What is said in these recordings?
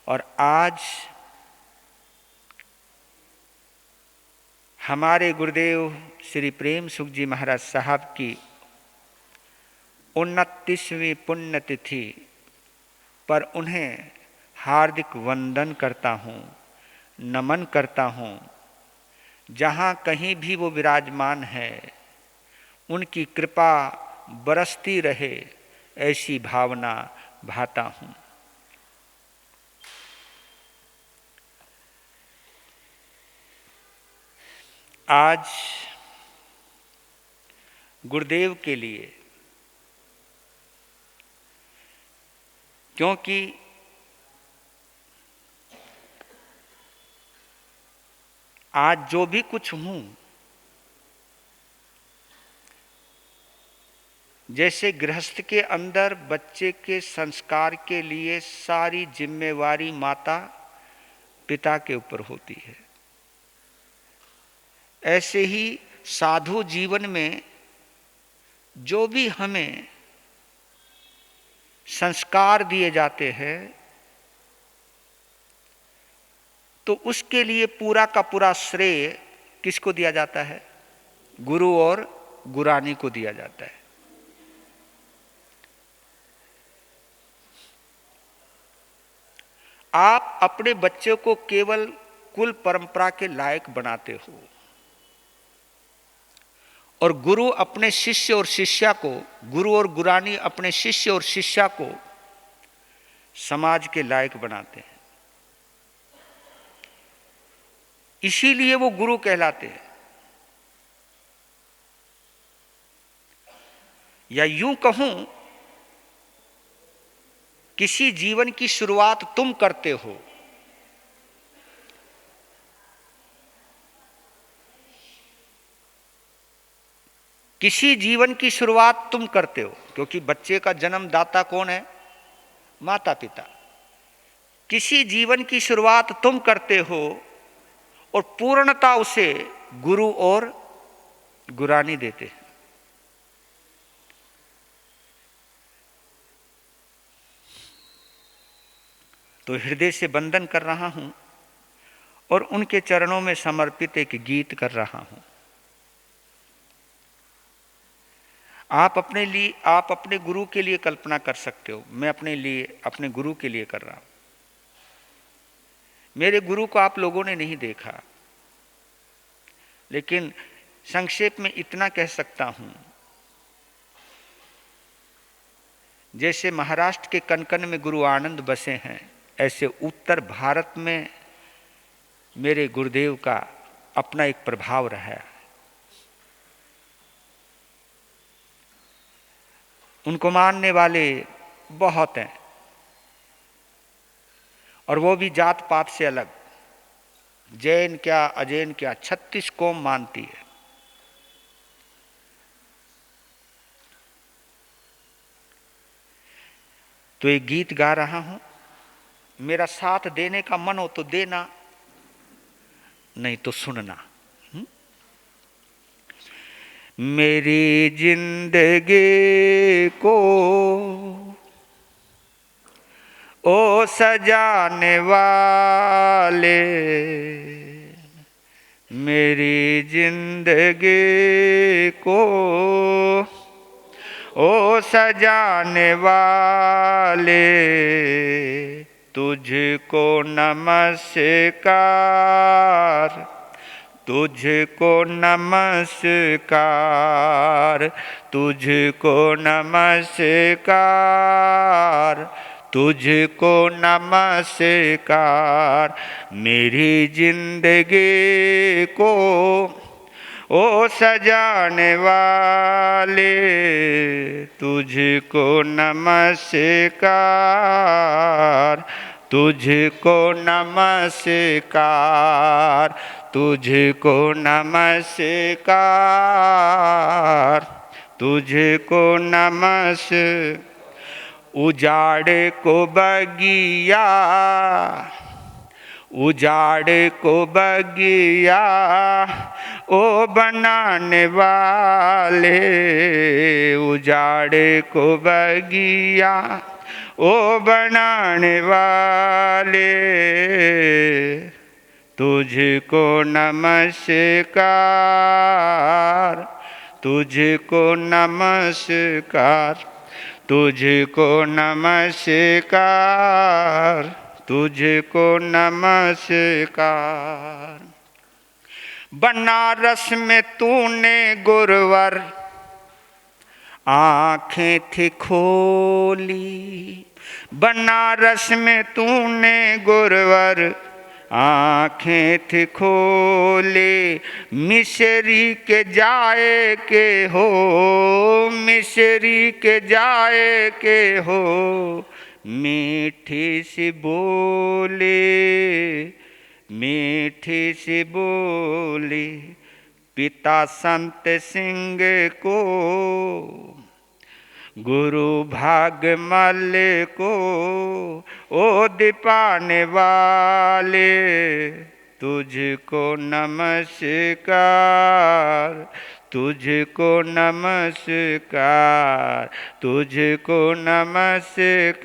और आज हमारे गुरुदेव श्री प्रेम सुख जी महाराज साहब की 29वीं पुण्यतिथि पर उन्हें हार्दिक वंदन करता हूँ, नमन करता हूँ। जहाँ कहीं भी वो विराजमान है उनकी कृपा बरसती रहे, ऐसी भावना भाता हूँ। आज गुरुदेव के लिए, क्योंकि आज जो भी कुछ हूँ, जैसे गृहस्थ के अंदर बच्चे के संस्कार के लिए सारी जिम्मेवारी माता पिता के ऊपर होती है, ऐसे ही साधु जीवन में जो भी हमें संस्कार दिए जाते हैं तो उसके लिए पूरा का पूरा श्रेय किसको दिया जाता है? गुरु और गुरानी को दिया जाता है। आप अपने बच्चे को केवल कुल परंपरा के लायक बनाते हो और गुरु अपने शिष्य और शिष्या को, गुरु और गुरानी अपने शिष्य और शिष्या को समाज के लायक बनाते हैं। इसीलिए वो गुरु कहलाते हैं। या यूं कहूं, किसी जीवन की शुरुआत तुम करते हो, किसी जीवन की शुरुआत तुम करते हो, क्योंकि बच्चे का जन्मदाता कौन है? माता पिता। किसी जीवन की शुरुआत तुम करते हो और पूर्णता उसे गुरु और गुरानी देते हैं। तो हृदय से वंदन कर रहा हूं और उनके चरणों में समर्पित एक गीत कर रहा हूं। आप अपने गुरु के लिए कल्पना कर सकते हो, मैं अपने लिए, अपने गुरु के लिए कर रहा हूं। मेरे गुरु को आप लोगों ने नहीं देखा, लेकिन संक्षेप में इतना कह सकता हूं, जैसे महाराष्ट्र के कनकन में गुरु आनंद बसे हैं, ऐसे उत्तर भारत में मेरे गुरुदेव का अपना एक प्रभाव रहा है। उनको मानने वाले बहुत हैं, और वो भी जात पात से अलग। जैन क्या, अजैन क्या, 36 कौम मानती है। तो एक गीत गा रहा हूं, मेरा साथ देने का मन हो तो देना, नहीं तो सुनना। मेरी जिंदगी को ओ सजाने वाले, मेरी जिंदगी को ओ सजाने वाले, तुझको नमस्कार, तुझको नमस्कार, तुझको नमस्कार, तुझको नमस्कार। मेरी जिंदगी को ओ सजाने वाले, तुझको नमस्कार, तुझको नमस्कार, तुझको नमस्कार, तुझको नमस्कार। उजाड़ को बगिया, उजाड़ को बगिया ओ बनाने वाले, उजाड़ को बगिया ओ बनाने वाले तुझको नमस्कार, तुझको नमस्कार, तुझको नमस्कार, तुझको नमस्कार। बनारस में तूने गुरुवर आँखें थी खोली, बनारस में तूने गुरुवर आँखें थी खोली। मिसरी के जाए के हो, मिसरी के जाए के हो, मीठी सी बोली, मीठी सी बोली। पिता संत सिंह को, गुरु भागमल को, ओ दीपाने वाले तुझको नमस्कार, तुझको नमस्कार, तुझको नमस्कार,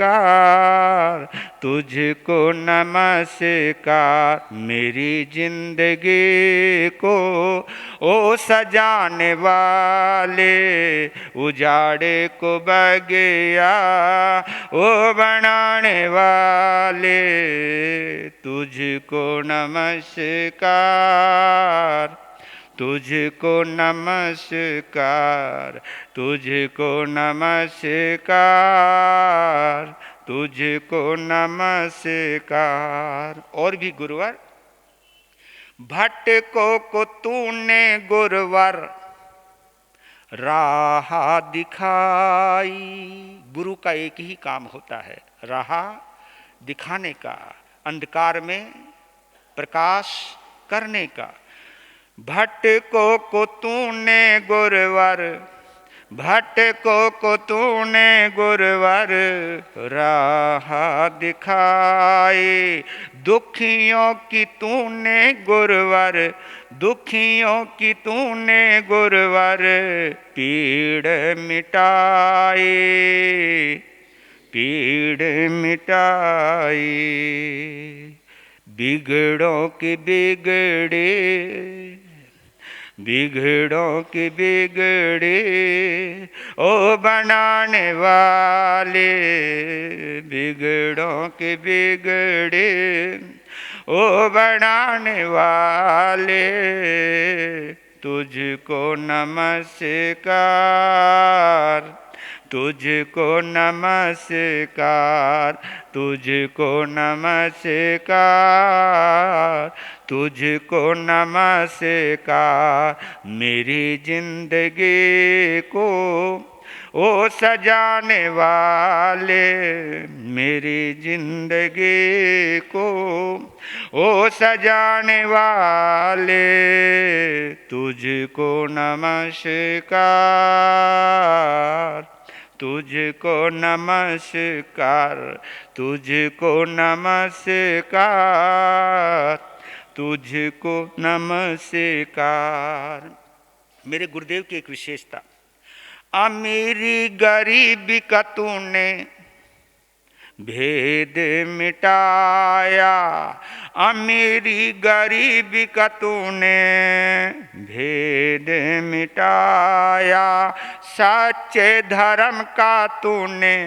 तुझको नमस्कार। मेरी जिंदगी को ओ सजाने वाले, उजाड़े को बगिया ओ बनाने वाले तुझको नमस्कार, तुझको नमस्कार, तुझको नमस्कार, तुझको नमस्कार। और भी गुरुवर, भटकों को तूने गुरुवर राह दिखाई। गुरु का एक ही काम होता है, राह दिखाने का, अंधकार में प्रकाश करने का। भटकों को तूने गुरुवर, भटकों को तूने गुरुवर राह दिखाई। दुखियों की तूने गुरुवर, दुखियों की तूने गुरुवर पीड़ मिटाई, पीड़ मिटाई। बिगड़ों की बिगड़े, बिगड़ों की बिगड़े ओ बनाने वाले, बिगड़ों के बिगड़े ओ बनाने वाले तुझको नमस्कार, तुझको नमस्कार, तुझको नमस्कार, तुझको नमस्कार। मेरी जिंदगी को ओ सजाने वाले, मेरी जिंदगी को ओ सजाने वाले तुझको नमस्कार, तुझको नमस्कार, तुझको नमस्कार, तुझको नमस्कार। मेरे गुरुदेव की एक विशेषता, अमीरी गरीबी का तूने भेद मिटाया, अमीरी गरीबी का तूने भेद मिटाया। सच्चे धर्म का तूने,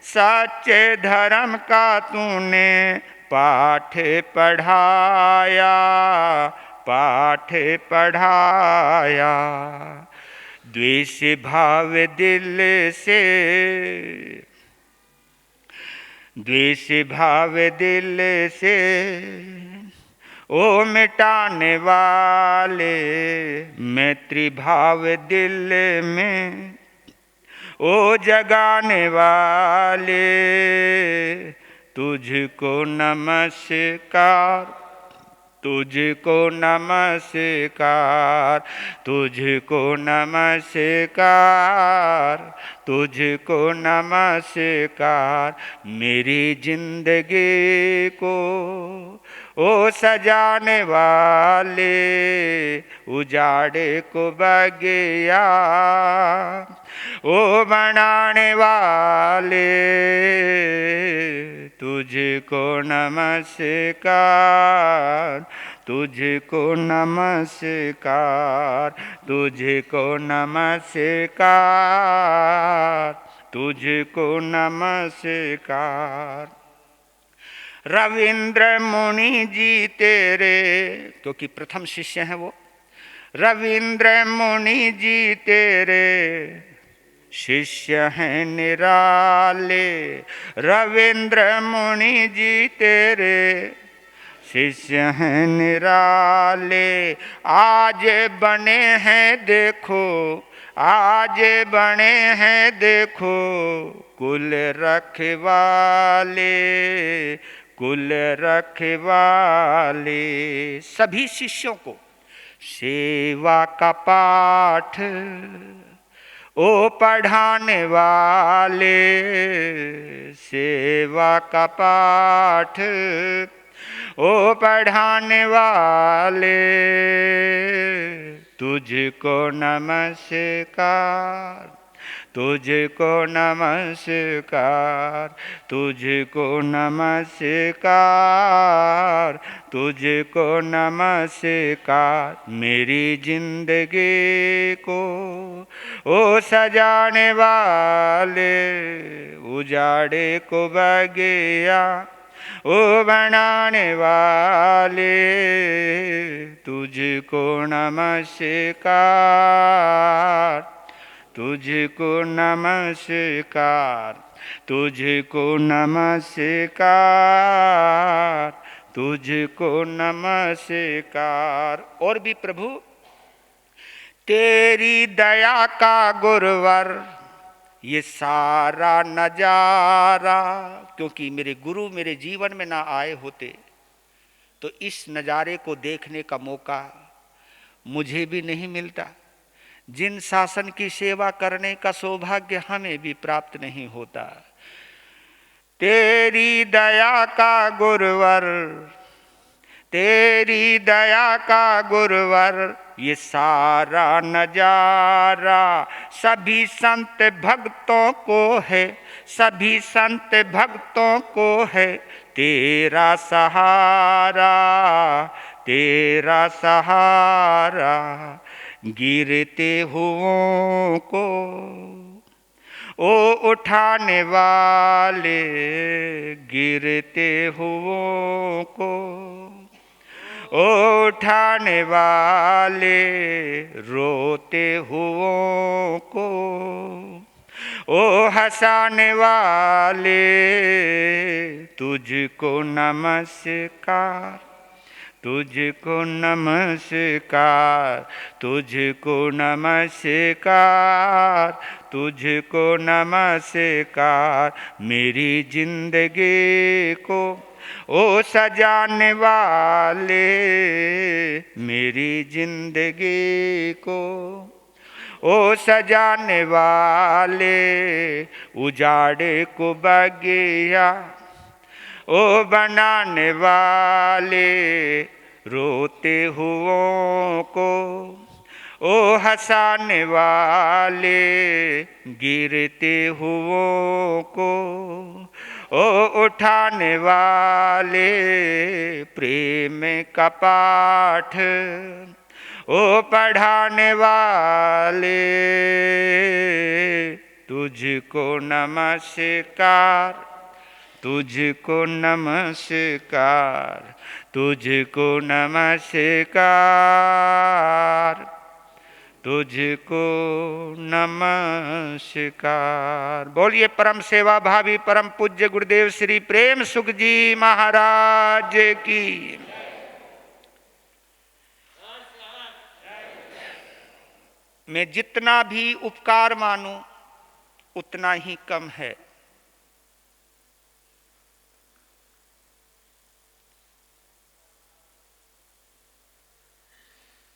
सच्चे धर्म का तूने पाठ पढ़ाया, पाठ पढ़ाया। द्वेष भाव दिल से, द्वेष भाव दिल से ओ मिटाने वाले, मैत्री भाव दिल में ओ जगाने वाले तुझको नमस्कार, तुझको नमस्कार, तुझको नमस्कार, तुझको नमस्कार। मेरी जिंदगी को ओ सजाने वाले उजाड़े को बगिया, ओ बनाने वाले तुझको नमस्कार, तुझको नमस्कार, तुझको नमस्कार, तुझको नमस्कार। रविंद्र मुनि जी तेरे, क्योंकि प्रथम शिष्य हैं वो, रविंद्र मुनि जी तेरे शिष्य हैं निराले, रविंद्र मुनि जी तेरे शिष्य हैं निराले। आज बने हैं देखो, आज बने हैं देखो कुल रखवाले, कुल रखवाले। सभी शिष्यों को सेवा का पाठ ओ पढ़ाने वाले, सेवा का पाठ ओ पढ़ाने वाले तुझको नमस्कार, तुझको नमस्कार, तुझको नमस्कार, तुझको नमस्कार। मेरी जिंदगी को ओ सजाने वाले उजाड़े को बगिया, ओ बनाने वाले तुझको नमस्कार, तुझको नमस्कार, तुझको नमस्कार, तुझको नमस्कार। और भी प्रभु तेरी दया का गुरुवर ये सारा नजारा, क्योंकि मेरे गुरु मेरे जीवन में ना आए होते तो इस नज़ारे को देखने का मौका मुझे भी नहीं मिलता, जिन शासन की सेवा करने का सौभाग्य हमें भी प्राप्त नहीं होता। तेरी दया का गुरुवर, तेरी दया का गुरुवर ये सारा नजारा सभी संत भक्तों को है, सभी संत भक्तों को है तेरा सहारा, तेरा सहारा। गिरते हुओं को ओ उठाने वाले, गिरते हुओं को ओ उठाने वाले, रोते हुओं को ओ हंसाने वाले तुझको नमस्कार, तुझको नमस्कार, तुझको नमस्कार, तुझको नमस्कार। मेरी जिंदगी को ओ सजाने वाले, मेरी जिंदगी को ओ सजाने वाले उजाड़े को बगिया, ओ बनाने वाले रोते हुओं को ओ हंसाने वाले, गिरते हुओं को ओ उठाने वाले प्रेम का पाठ ओ पढ़ाने वाले तुझको नमस्कार, तुझको नमस्कार, तुझको नमस्कार, तुझको नमस्कार। बोलिए परम सेवा भावी परम पूज्य गुरुदेव श्री प्रेम सुख जी महाराज की। मैं जितना भी उपकार मानूं उतना ही कम है।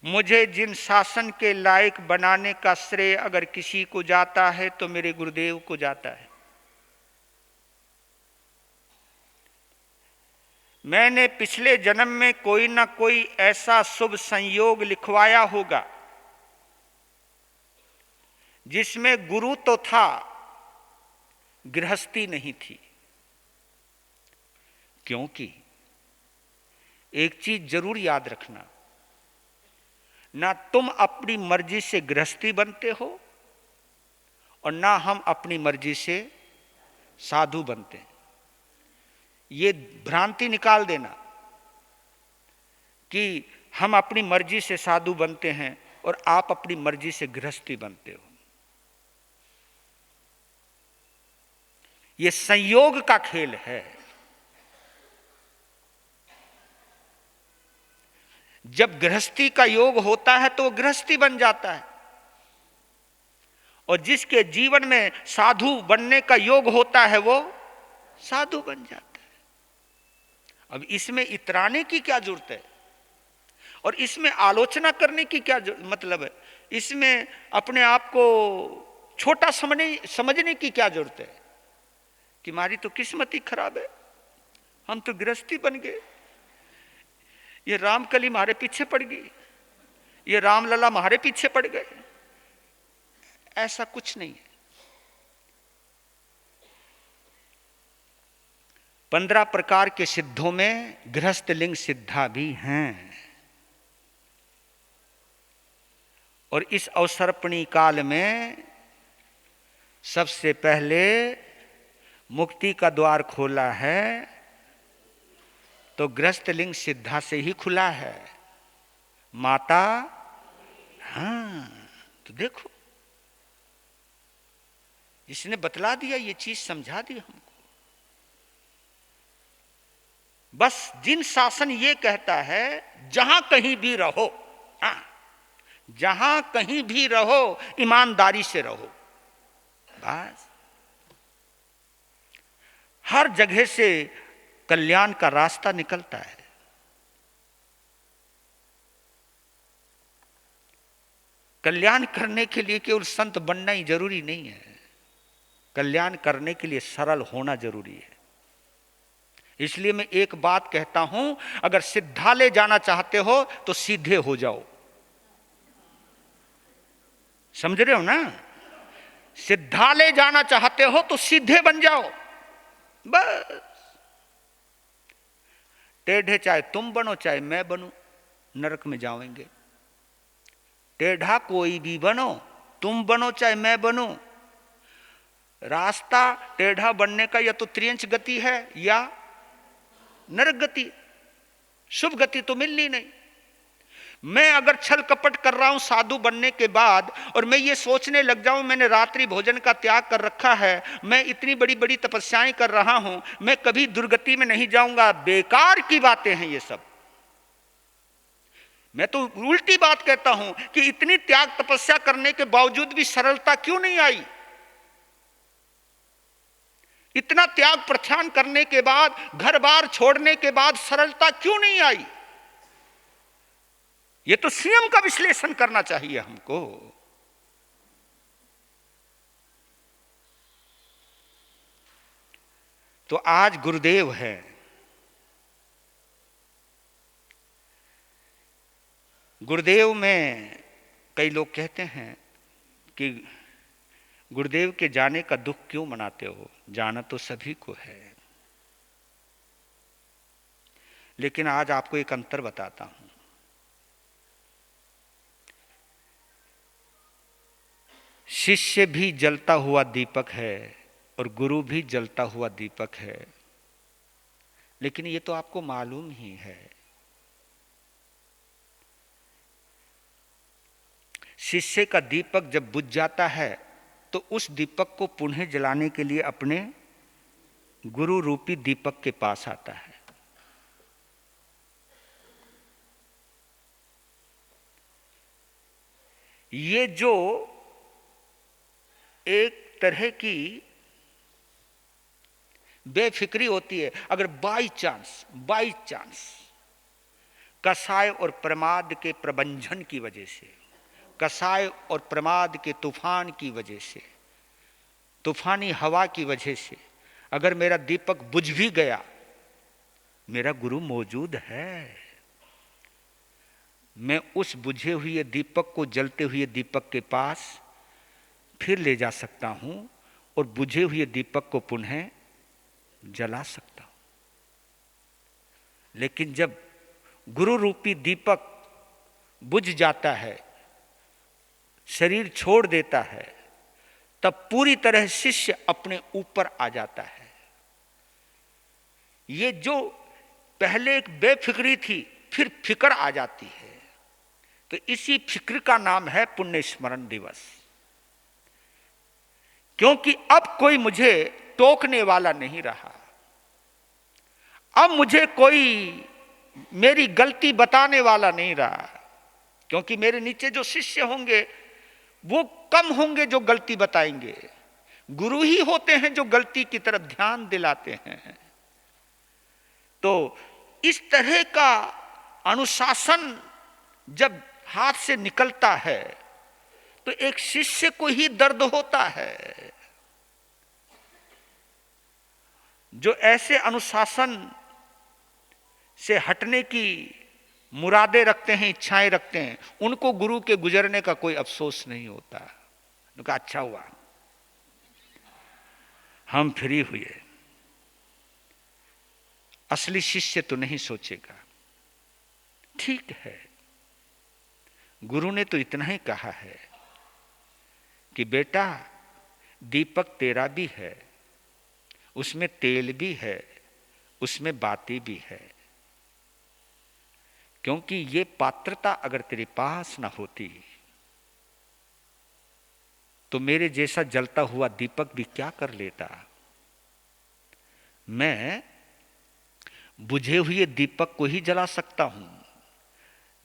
मुझे जिन शासन के लायक बनाने का श्रेय अगर किसी को जाता है तो मेरे गुरुदेव को जाता है। मैंने पिछले जन्म में कोई ना कोई ऐसा शुभ संयोग लिखवाया होगा जिसमें गुरु तो था, गृहस्थी नहीं थी। क्योंकि एक चीज जरूर याद रखना, ना तुम अपनी मर्जी से गृहस्थी बनते हो और ना हम अपनी मर्जी से साधु बनते हैं। ये भ्रांति निकाल देना कि हम अपनी मर्जी से साधु बनते हैं और आप अपनी मर्जी से गृहस्थी बनते हो। ये संयोग का खेल है। जब गृहस्थी का योग होता है तो वो गृहस्थी बन जाता है, और जिसके जीवन में साधु बनने का योग होता है वो साधु बन जाता है। अब इसमें इतराने की क्या जरूरत है और इसमें आलोचना करने की क्या मतलब है? इसमें अपने आप को छोटा समझने की क्या जरूरत है कि हमारी तो किस्मत ही खराब है, हम तो गृहस्थी बन गए, ये रामकली हमारे पीछे पड़ गई, ये रामलला हमारे पीछे पड़ गए। ऐसा कुछ नहीं है। 15 प्रकार के सिद्धों में गृहस्थ लिंग सिद्धा भी हैं। और इस अवसर्पणी काल में सबसे पहले मुक्ति का द्वार खोला है तो गृहस्थ लिंग सिद्धा से ही खुला है। माता, हाँ, तो देखो इसने बतला दिया, ये चीज समझा दी हमको। बस जिन शासन ये कहता है जहां कहीं भी रहो, हाँ, जहां कहीं भी रहो ईमानदारी से रहो, बस हर जगह से कल्याण का रास्ता निकलता है। कल्याण करने के लिए केवल संत बनना ही जरूरी नहीं है, कल्याण करने के लिए सरल होना जरूरी है। इसलिए मैं एक बात कहता हूं, अगर सिद्धालय जाना चाहते हो तो सीधे हो जाओ। समझ रहे हो ना? सिद्धालय जाना चाहते हो तो सीधे बन जाओ, बस। टेढ़े चाहे तुम बनो चाहे मैं बनूं, नरक में जाओगे। टेढ़ा कोई भी बनो, तुम बनो चाहे मैं बनूं, रास्ता टेढ़ा बनने का या तो त्रियंच गति है या नरक गति, शुभ गति तो मिलनी नहीं। मैं अगर छल कपट कर रहा हूं साधु बनने के बाद और मैं ये सोचने लग जाऊं मैंने रात्रि भोजन का त्याग कर रखा है, मैं इतनी बड़ी बड़ी तपस्याएं कर रहा हूं, मैं कभी दुर्गति में नहीं जाऊंगा, बेकार की बातें हैं ये सब। मैं तो उल्टी बात कहता हूं कि इतनी त्याग तपस्या करने के बावजूद भी सरलता क्यों नहीं आई? इतना त्याग प्रत्यान करने के बाद, घर बार छोड़ने के बाद सरलता क्यों नहीं आई? ये तो स्वयं का विश्लेषण करना चाहिए हमको। तो आज गुरुदेव है, गुरुदेव में कई लोग कहते हैं कि गुरुदेव के जाने का दुख क्यों मनाते हो? जाना तो सभी को है, लेकिन आज आपको एक अंतर बताता हूं। शिष्य भी जलता हुआ दीपक है और गुरु भी जलता हुआ दीपक है, लेकिन ये तो आपको मालूम ही है। शिष्य का दीपक जब बुझ जाता है तो उस दीपक को पुनः जलाने के लिए अपने गुरु रूपी दीपक के पास आता है। ये जो एक तरह की बेफिक्री होती है, अगर बाई चांस कसाय और प्रमाद के प्रबंधन की वजह से, कसाय और प्रमाद के तूफान की वजह से, तूफानी हवा की वजह से अगर मेरा दीपक बुझ भी गया मेरा गुरु मौजूद है। मैं उस बुझे हुए दीपक को जलते हुए दीपक के पास फिर ले जा सकता हूं और बुझे हुए दीपक को पुनः जला सकता हूं। लेकिन जब गुरु रूपी दीपक बुझ जाता है, शरीर छोड़ देता है, तब पूरी तरह शिष्य अपने ऊपर आ जाता है। ये जो पहले एक बेफिक्री थी, फिर फिक्र आ जाती है। तो इसी फिक्र का नाम है पुण्य स्मरण दिवस। क्योंकि अब कोई मुझे टोकने वाला नहीं रहा, अब मुझे कोई मेरी गलती बताने वाला नहीं रहा। क्योंकि मेरे नीचे जो शिष्य होंगे वो कम होंगे जो गलती बताएंगे, गुरु ही होते हैं जो गलती की तरफ ध्यान दिलाते हैं। तो इस तरह का अनुशासन जब हाथ से निकलता है तो एक शिष्य को ही दर्द होता है। जो ऐसे अनुशासन से हटने की मुरादें रखते हैं, इच्छाएं रखते हैं, उनको गुरु के गुजरने का कोई अफसोस नहीं होता। उनका अच्छा हुआ हम फ्री हुए। असली शिष्य तो नहीं सोचेगा, ठीक है गुरु ने तो इतना ही कहा है कि बेटा दीपक तेरा भी है, उसमें तेल भी है, उसमें बाती भी है। क्योंकि ये पात्रता अगर तेरे पास ना होती तो मेरे जैसा जलता हुआ दीपक भी क्या कर लेता। मैं बुझे हुए दीपक को ही जला सकता हूं,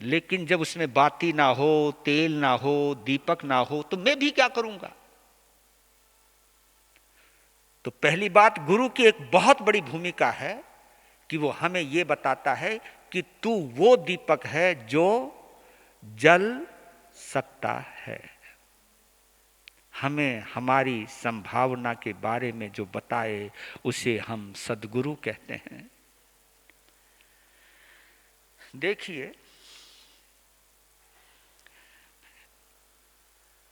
लेकिन जब उसमें बाती ना हो, तेल ना हो, दीपक ना हो, तो मैं भी क्या करूंगा। तो पहली बात, गुरु की एक बहुत बड़ी भूमिका है कि वो हमें ये बताता है कि तू वो दीपक है जो जल सकता है। हमें हमारी संभावना के बारे में जो बताए उसे हम सद्गुरु कहते हैं। देखिए,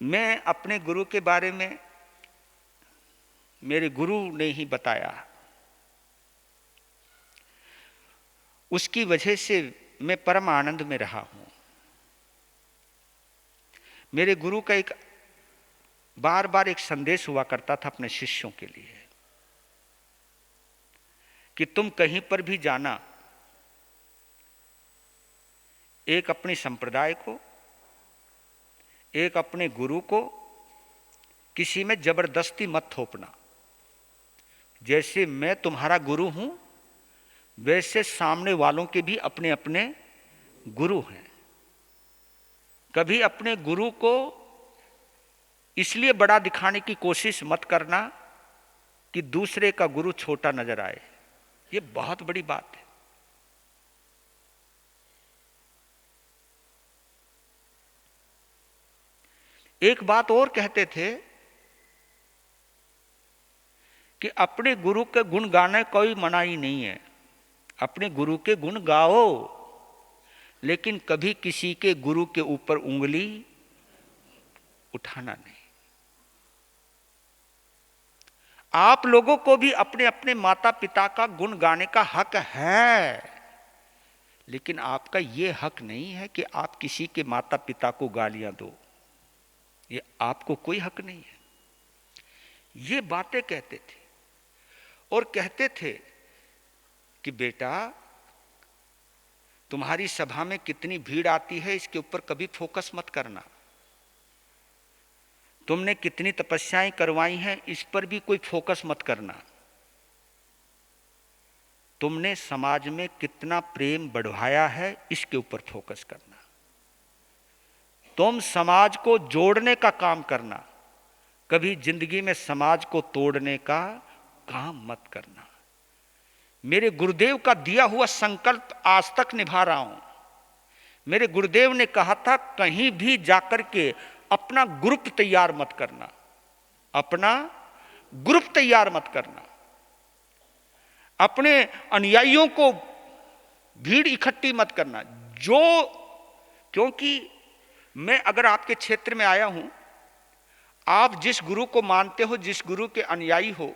मैं अपने गुरु के बारे में मेरे गुरु ने ही बताया, उसकी वजह से मैं परम आनंद में रहा हूं। मेरे गुरु का एक बार बार एक संदेश हुआ करता था अपने शिष्यों के लिए कि तुम कहीं पर भी जाना, एक अपनी संप्रदाय को, एक अपने गुरु को किसी में जबरदस्ती मत थोपना। जैसे मैं तुम्हारा गुरु हूं, वैसे सामने वालों के भी अपने अपने गुरु हैं। कभी अपने गुरु को इसलिए बड़ा दिखाने की कोशिश मत करना कि दूसरे का गुरु छोटा नजर आए। ये बहुत बड़ी बात है। एक बात और कहते थे कि अपने गुरु के गुण गाने कोई मनाही नहीं है। अपने गुरु के गुण गाओ, लेकिन कभी किसी के गुरु के ऊपर उंगली उठाना नहीं। आप लोगों को भी अपने अपने माता पिता का गुण गाने का हक है, लेकिन आपका यह हक नहीं है कि आप किसी के माता पिता को गालियां दो। ये आपको कोई हक नहीं है। ये बातें कहते थे और कहते थे कि बेटा, तुम्हारी सभा में कितनी भीड़ आती है इसके ऊपर कभी फोकस मत करना। तुमने कितनी तपस्याएं करवाई हैं इस पर भी कोई फोकस मत करना। तुमने समाज में कितना प्रेम बढ़ाया है इसके ऊपर फोकस करना। तुम समाज को जोड़ने का काम करना, कभी जिंदगी में समाज को तोड़ने का काम मत करना। मेरे गुरुदेव का दिया हुआ संकल्प आज तक निभा रहा हूं। मेरे गुरुदेव ने कहा था, कहीं भी जाकर के अपना ग्रुप तैयार मत करना, अपना ग्रुप तैयार मत करना। अपने अनुयायियों को भीड़ इकट्ठी मत करना। जो, क्योंकि मैं अगर आपके क्षेत्र में आया हूं, आप जिस गुरु को मानते हो, जिस गुरु के अनुयायी हो,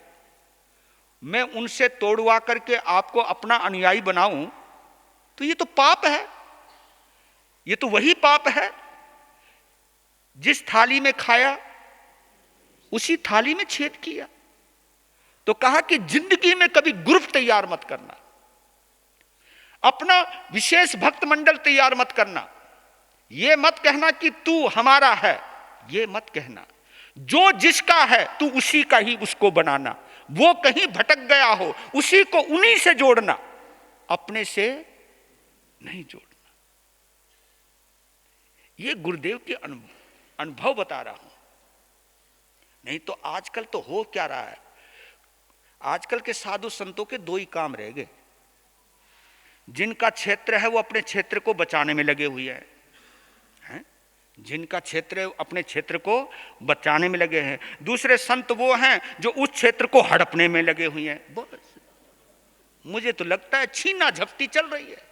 मैं उनसे तोड़वा करके आपको अपना अनुयायी बनाऊं, तो ये तो पाप है। ये तो वही पाप है जिस थाली में खाया उसी थाली में छेद किया। तो कहा कि जिंदगी में कभी ग्रुप तैयार मत करना, अपना विशेष भक्त मंडल तैयार मत करना। यह मत कहना कि तू हमारा है, यह मत कहना। जो जिसका है तू उसी का ही उसको बनाना। वो कहीं भटक गया हो उसी को उन्हीं से जोड़ना, अपने से नहीं जोड़ना। ये गुरुदेव के अनुभव बता रहा हूं। नहीं तो आजकल तो हो क्या रहा है, आजकल के साधु संतों के दो ही काम रह गए। जिनका क्षेत्र है वो अपने क्षेत्र को बचाने में लगे हुए हैं, जिनका क्षेत्र अपने क्षेत्र को बचाने में लगे हैं। दूसरे संत वो हैं जो उस क्षेत्र को हड़पने में लगे हुए हैं। बस मुझे तो लगता है छीना झपटी चल रही है।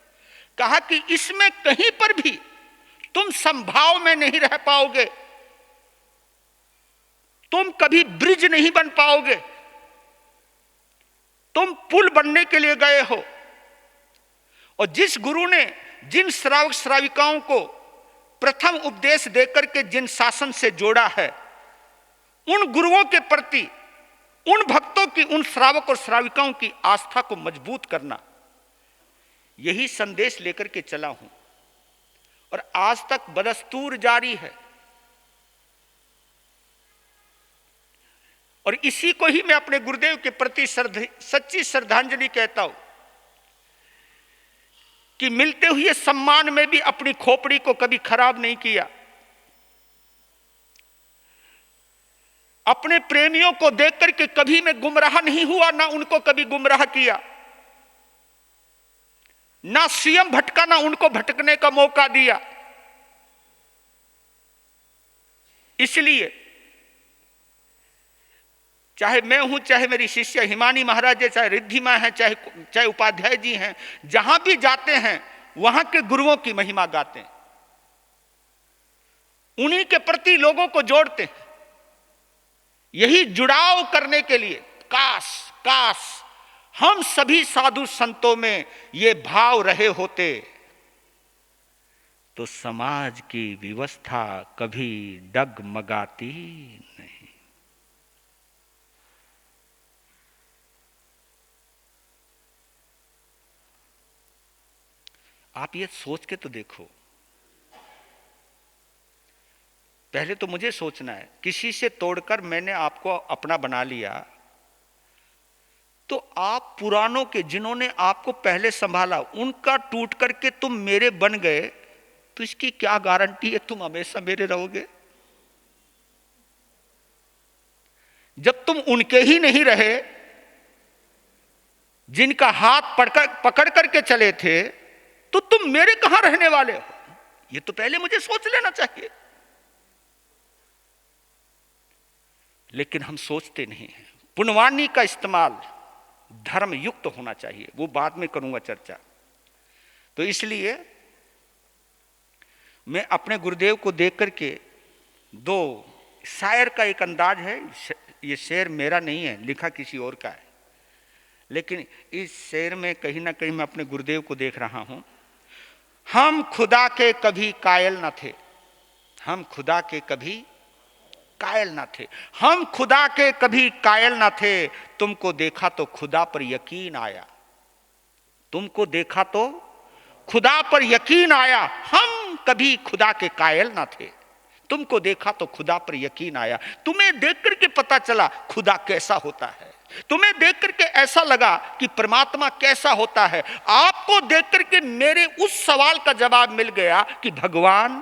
कहा कि इसमें कहीं पर भी तुम संभाव में नहीं रह पाओगे, तुम कभी ब्रिज नहीं बन पाओगे। तुम पुल बनने के लिए गए हो। और जिस गुरु ने जिन श्रावक श्राविकाओं को प्रथम उपदेश देकर के जिन शासन से जोड़ा है, उन गुरुओं के प्रति, उन भक्तों की, उन श्रावक और श्राविकाओं की आस्था को मजबूत करना, यही संदेश लेकर के चला हूं। और आज तक बदस्तूर जारी है। और इसी को ही मैं अपने गुरुदेव के प्रति सच्ची श्रद्धांजलि कहता हूं कि मिलते हुए सम्मान में भी अपनी खोपड़ी को कभी खराब नहीं किया। अपने प्रेमियों को देख करके कभी मैं गुमराह नहीं हुआ, ना उनको कभी गुमराह किया, ना स्वयं भटका, ना उनको भटकने का मौका दिया। इसलिए चाहे मैं हूं, चाहे मेरी शिष्य हिमानी महाराज है, चाहे रिद्धि मां है, चाहे उपाध्याय जी हैं, जहां भी जाते हैं वहां के गुरुओं की महिमा गाते हैं, उन्हीं के प्रति लोगों को जोड़ते हैं। यही जुड़ाव करने के लिए काश हम सभी साधु संतों में ये भाव रहे होते तो समाज की व्यवस्था कभी डगमगाती नहीं। आप ये सोच के तो देखो, पहले तो मुझे सोचना है, किसी से तोड़कर मैंने आपको अपना बना लिया, तो आप पुरानों के, जिन्होंने आपको पहले संभाला, उनका टूट करके तुम मेरे बन गए, तो इसकी क्या गारंटी है तुम हमेशा मेरे रहोगे? जब तुम उनके ही नहीं रहे, जिनका हाथ पकड़ करके चले थे, तो तुम मेरे कहां रहने वाले हो? ये तो पहले मुझे सोच लेना चाहिए। लेकिन हम सोचते नहीं हैं। पुण्यवाणी का इस्तेमाल धर्म युक्त होना चाहिए, वो बाद में करूंगा चर्चा। तो इसलिए मैं अपने गुरुदेव को देख करके, दो शायर का एक अंदाज है, ये शेर मेरा नहीं है, लिखा किसी और का है, लेकिन इस शेर में कहीं ना कहीं मैं अपने गुरुदेव को देख रहा हूं। हम खुदा के कभी कायल न थे, हम खुदा के कभी कायल न थे, हम खुदा के कभी कायल न थे, तुमको देखा तो खुदा पर यकीन आया, तुमको देखा तो खुदा पर यकीन आया। हम कभी खुदा के कायल न थे, तुमको देखा तो खुदा पर यकीन आया। तुम्हें देख करके पता चला खुदा कैसा होता है, तुम्हें देख करके ऐसा लगा कि परमात्मा कैसा होता है। आपको देख करके मेरे उस सवाल का जवाब मिल गया कि भगवान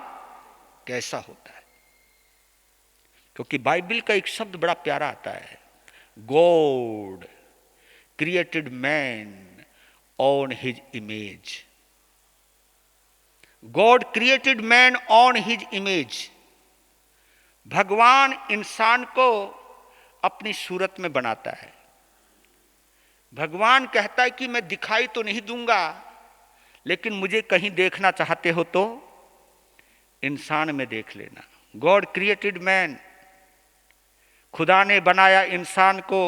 कैसा होता है। क्योंकि बाइबल का एक शब्द बड़ा प्यारा आता है, God created man on his image, God created man on his image. भगवान इंसान को अपनी सूरत में बनाता है। भगवान कहता है कि मैं दिखाई तो नहीं दूंगा, लेकिन मुझे कहीं देखना चाहते हो तो इंसान में देख लेना। गॉड क्रिएटेड मैन, खुदा ने बनाया इंसान को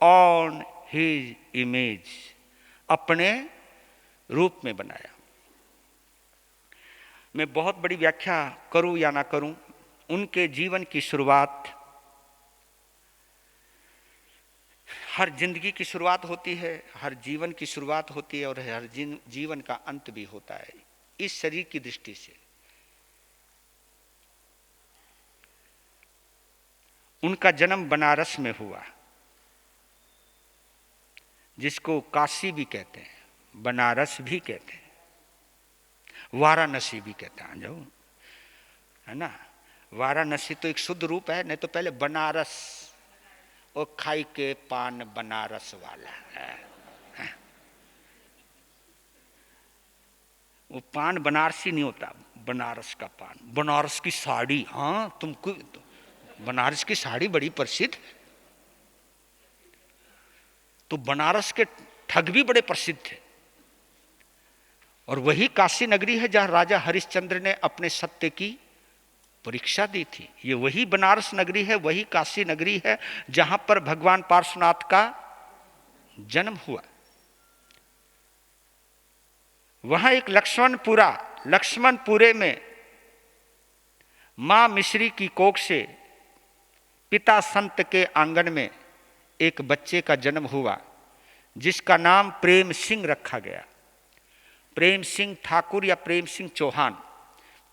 ऑन हिज इमेज, अपने रूप में बनाया। मैं बहुत बड़ी व्याख्या करूं या ना करूं, उनके जीवन की शुरुआत, हर जिंदगी की शुरुआत होती है, हर जीवन की शुरुआत होती है और हर जीवन का अंत भी होता है। इस शरीर की दृष्टि से उनका जन्म बनारस में हुआ, जिसको काशी भी कहते हैं, बनारस भी कहते हैं, वाराणसी भी कहते हैं। जाओ, है ना, वाराणसी तो एक शुद्ध रूप है, नहीं तो पहले बनारस, और खाई के पान बनारस वाला है। वो पान बनारसी नहीं होता, बनारस का पान, बनारस की साड़ी। हाँ, तुमको बनारस की साड़ी बड़ी प्रसिद्ध है, तो बनारस के ठग भी बड़े प्रसिद्ध थे। और वही काशी नगरी है जहां राजा हरिश्चंद्र ने अपने सत्य की परीक्षा दी थी। ये वही बनारस नगरी है, वही काशी नगरी है जहां पर भगवान पार्श्वनाथ का जन्म हुआ। वहां एक लक्ष्मणपुरे में मां मिश्री की कोख से पिता संत के आंगन में एक बच्चे का जन्म हुआ, जिसका नाम प्रेम सिंह रखा गया। प्रेम सिंह ठाकुर या प्रेम सिंह चौहान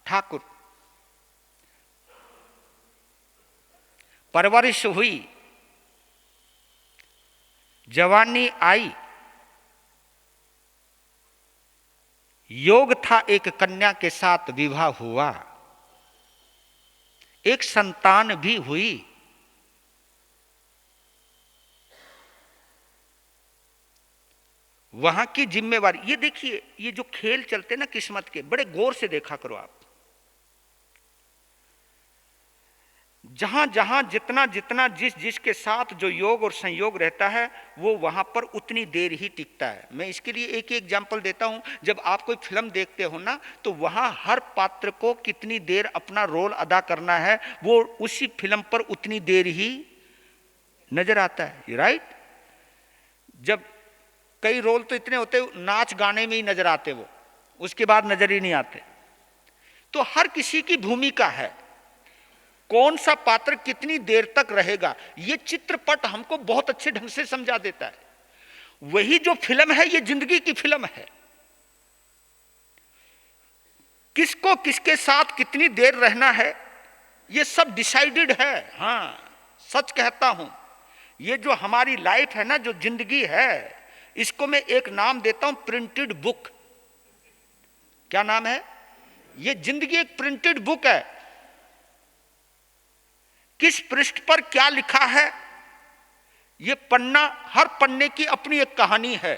ठाकुर। परवरिश हुई, जवानी आई, योग था एक कन्या के साथ विवाह हुआ, एक संतान भी हुई। वहां की जिम्मेवारी, ये देखिए, ये जो खेल चलते ना किस्मत के, बड़े गौर से देखा करो आप। जहां जहां जितना जितना जिसके साथ जो योग और संयोग रहता है, वो वहां पर उतनी देर ही टिकता है। मैं इसके लिए एक एग्जाम्पल देता हूं। जब आप कोई फिल्म देखते हो ना, तो वहां हर पात्र को कितनी देर अपना रोल अदा करना है, वो उसी फिल्म पर उतनी देर ही नजर आता है, राइट। जब कई रोल तो इतने होते, नाच गाने में ही नजर आते, वो उसके बाद नजर ही नहीं आते। तो हर किसी की भूमिका है, कौन सा पात्र कितनी देर तक रहेगा, ये चित्रपट हमको बहुत अच्छे ढंग से समझा देता है। वही जो फिल्म है, ये जिंदगी की फिल्म है। किसको किसके साथ कितनी देर रहना है, ये सब डिसाइडेड है। हाँ, सच कहता हूं, ये जो हमारी लाइफ है ना, जो जिंदगी है, इसको मैं एक नाम देता हूं, प्रिंटेड बुक। क्या नाम है? ये जिंदगी एक प्रिंटेड बुक है। किस पृष्ठ पर क्या लिखा है, ये पन्ना, हर पन्ने की अपनी एक कहानी है।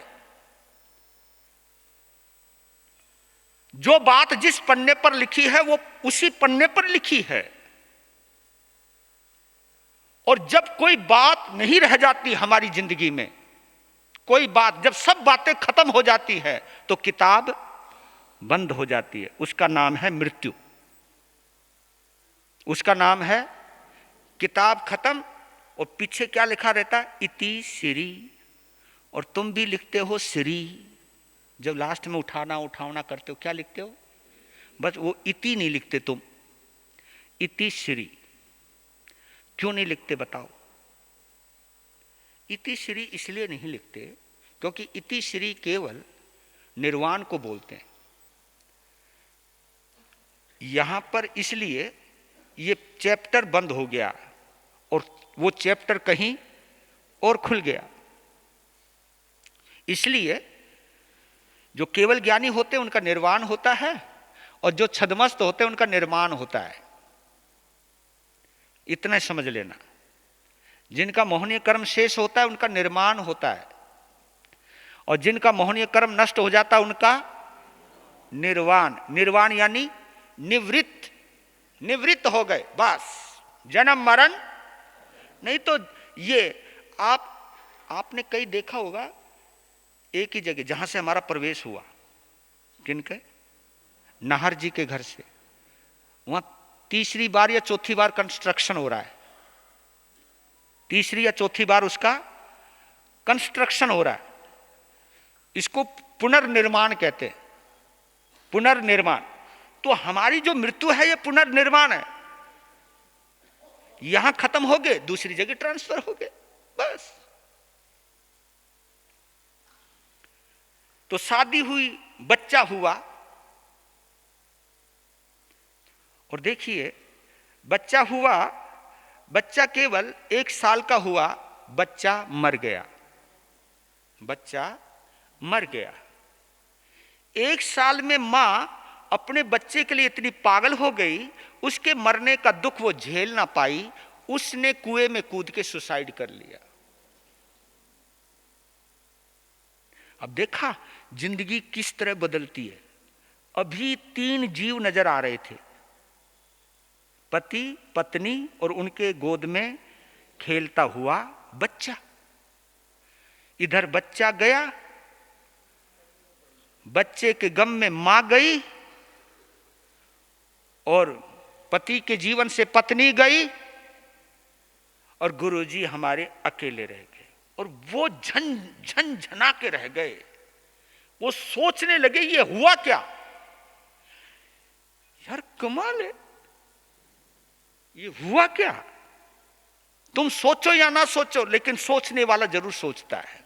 जो बात जिस पन्ने पर लिखी है, वो उसी पन्ने पर लिखी है। और जब कोई बात नहीं रह जाती हमारी जिंदगी में, कोई बात, जब सब बातें खत्म हो जाती है, तो किताब बंद हो जाती है। उसका नाम है मृत्यु, उसका नाम है किताब खत्म। और पीछे क्या लिखा रहता है? इति श्री। और तुम भी लिखते हो श्री, जब लास्ट में उठाना करते हो, क्या लिखते हो? बस वो इति नहीं लिखते तुम, इति श्री। क्यों नहीं लिखते बताओ? इति श्री इसलिए नहीं लिखते क्योंकि इति श्री केवल निर्वाण को बोलते हैं। यहां पर इसलिए ये चैप्टर बंद हो गया और वो चैप्टर कहीं और खुल गया। इसलिए जो केवल ज्ञानी होते हैं उनका निर्वाण होता है, और जो छद्मस्त होते हैं उनका निर्माण होता है। इतना समझ लेना। जिनका मोहनीय कर्म शेष होता है उनका निर्माण होता है, और जिनका मोहनीय कर्म नष्ट हो जाता है उनका निर्वाण। निर्वाण यानी निवृत्त, निवृत्त हो गए, बस जन्म मरण नहीं। तो ये आपने कहीं देखा होगा, एक ही जगह जहां से हमारा प्रवेश हुआ, किनके? नाहर जी के घर से। वहां तीसरी बार या चौथी बार कंस्ट्रक्शन हो रहा है, तीसरी या चौथी बार उसका कंस्ट्रक्शन हो रहा है। इसको पुनर्निर्माण कहते हैं, पुनर्निर्माण। तो हमारी जो मृत्यु है ये पुनर्निर्माण है। यहां खत्म हो गए, दूसरी जगह ट्रांसफर हो गए, बस। तो शादी हुई, बच्चा हुआ, और देखिए बच्चा हुआ, बच्चा केवल 1 साल का हुआ, बच्चा मर गया, बच्चा मर गया। 1 साल में मां अपने बच्चे के लिए इतनी पागल हो गई, उसके मरने का दुख वो झेल ना पाई, उसने कुएं में कूद के सुसाइड कर लिया। अब देखा जिंदगी किस तरह बदलती है। अभी 3 जीव नजर आ रहे थे, पति पत्नी और उनके गोद में खेलता हुआ बच्चा। इधर बच्चा गया, बच्चे के गम में मां गई, और पति के जीवन से पत्नी गई, और गुरुजी हमारे अकेले रह गए। और वो झंझना के रह गए। वो सोचने लगे ये हुआ क्या। यार कमाल है, ये हुआ क्या। तुम सोचो या ना सोचो, लेकिन सोचने वाला जरूर सोचता है,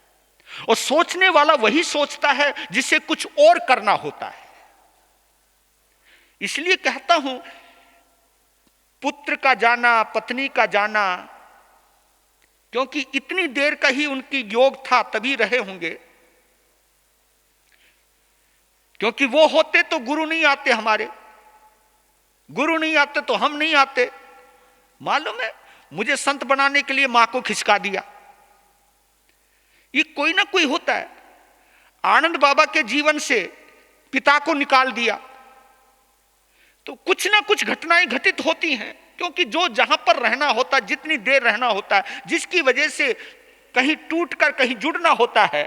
और सोचने वाला वही सोचता है जिसे कुछ और करना होता है। इसलिए कहता हूं, पुत्र का जाना, पत्नी का जाना, क्योंकि इतनी देर का ही उनकी योग था, तभी रहे होंगे। क्योंकि वो होते तो गुरु नहीं आते, हमारे गुरु नहीं आते तो हम नहीं आते। मालूम है, मुझे संत बनाने के लिए मां को खिसका दिया। ये कोई ना कोई होता है। आनंद बाबा के जीवन से पिता को निकाल दिया, तो कुछ ना कुछ घटनाएं घटित होती हैं। क्योंकि जो जहां पर रहना होता है, जितनी देर रहना होता है, जिसकी वजह से कहीं टूटकर कहीं जुड़ना होता है,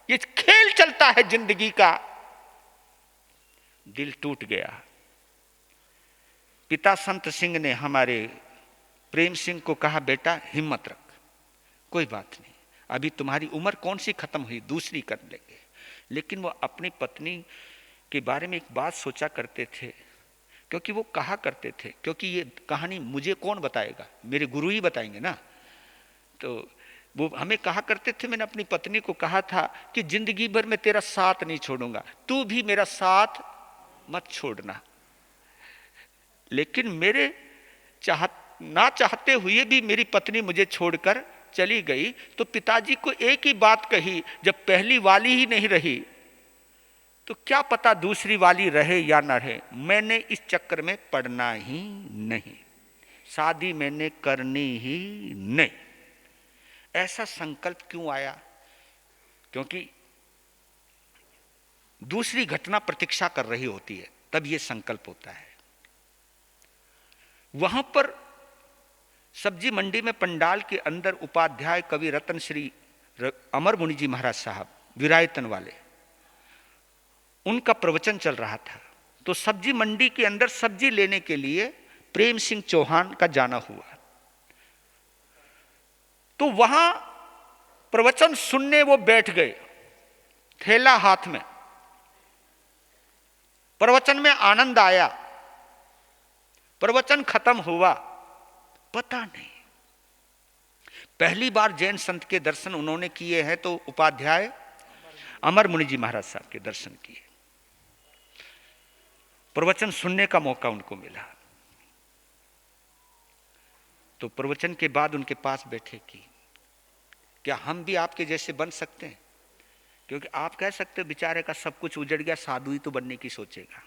ये खेल चलता है जिंदगी का। दिल टूट गया। पिता संत सिंह ने हमारे प्रेम सिंह को कहा, बेटा हिम्मत रख, कोई बात नहीं, अभी तुम्हारी उम्र कौन सी खत्म हुई, दूसरी कर लेंगे। लेकिन वो अपनी पत्नी के बारे में एक बात सोचा करते थे, क्योंकि वो कहा करते थे, क्योंकि ये कहानी मुझे कौन बताएगा, मेरे गुरु ही बताएंगे ना। तो वो हमें कहा करते थे, मैंने अपनी पत्नी को कहा था कि जिंदगी भर मैं तेरा साथ नहीं छोड़ूंगा, तू भी मेरा साथ मत छोड़ना। लेकिन मेरे ना चाहते हुए भी मेरी पत्नी मुझे छोड़कर चली गई। तो पिताजी को एक ही बात कही, जब पहली वाली ही नहीं रही तो क्या पता दूसरी वाली रहे या ना रहे, मैंने इस चक्कर में पड़ना ही नहीं, शादी मैंने करनी ही नहीं। ऐसा संकल्प क्यों आया? क्योंकि दूसरी घटना प्रतीक्षा कर रही होती है, तब यह संकल्प होता है। वहां पर सब्जी मंडी में पंडाल के अंदर उपाध्याय कवि रतन श्री अमर मुनि जी महाराज साहब, विरायतन वाले, उनका प्रवचन चल रहा था। तो सब्जी मंडी के अंदर सब्जी लेने के लिए प्रेम सिंह चौहान का जाना हुआ। तो वहां प्रवचन सुनने वो बैठ गए, थैला हाथ में। प्रवचन में आनंद आया, प्रवचन खत्म हुआ, पता नहीं, पहली बार जैन संत के दर्शन उन्होंने किए हैं, तो उपाध्याय अमर मुनि जी महाराज साहब के दर्शन किए, प्रवचन सुनने का मौका उनको मिला। तो प्रवचन के बाद उनके पास बैठे कि क्या हम भी आपके जैसे बन सकते हैं? क्योंकि आप कह सकते हो बेचारे का सब कुछ उजड़ गया, साधु ही तो बनने की सोचेगा।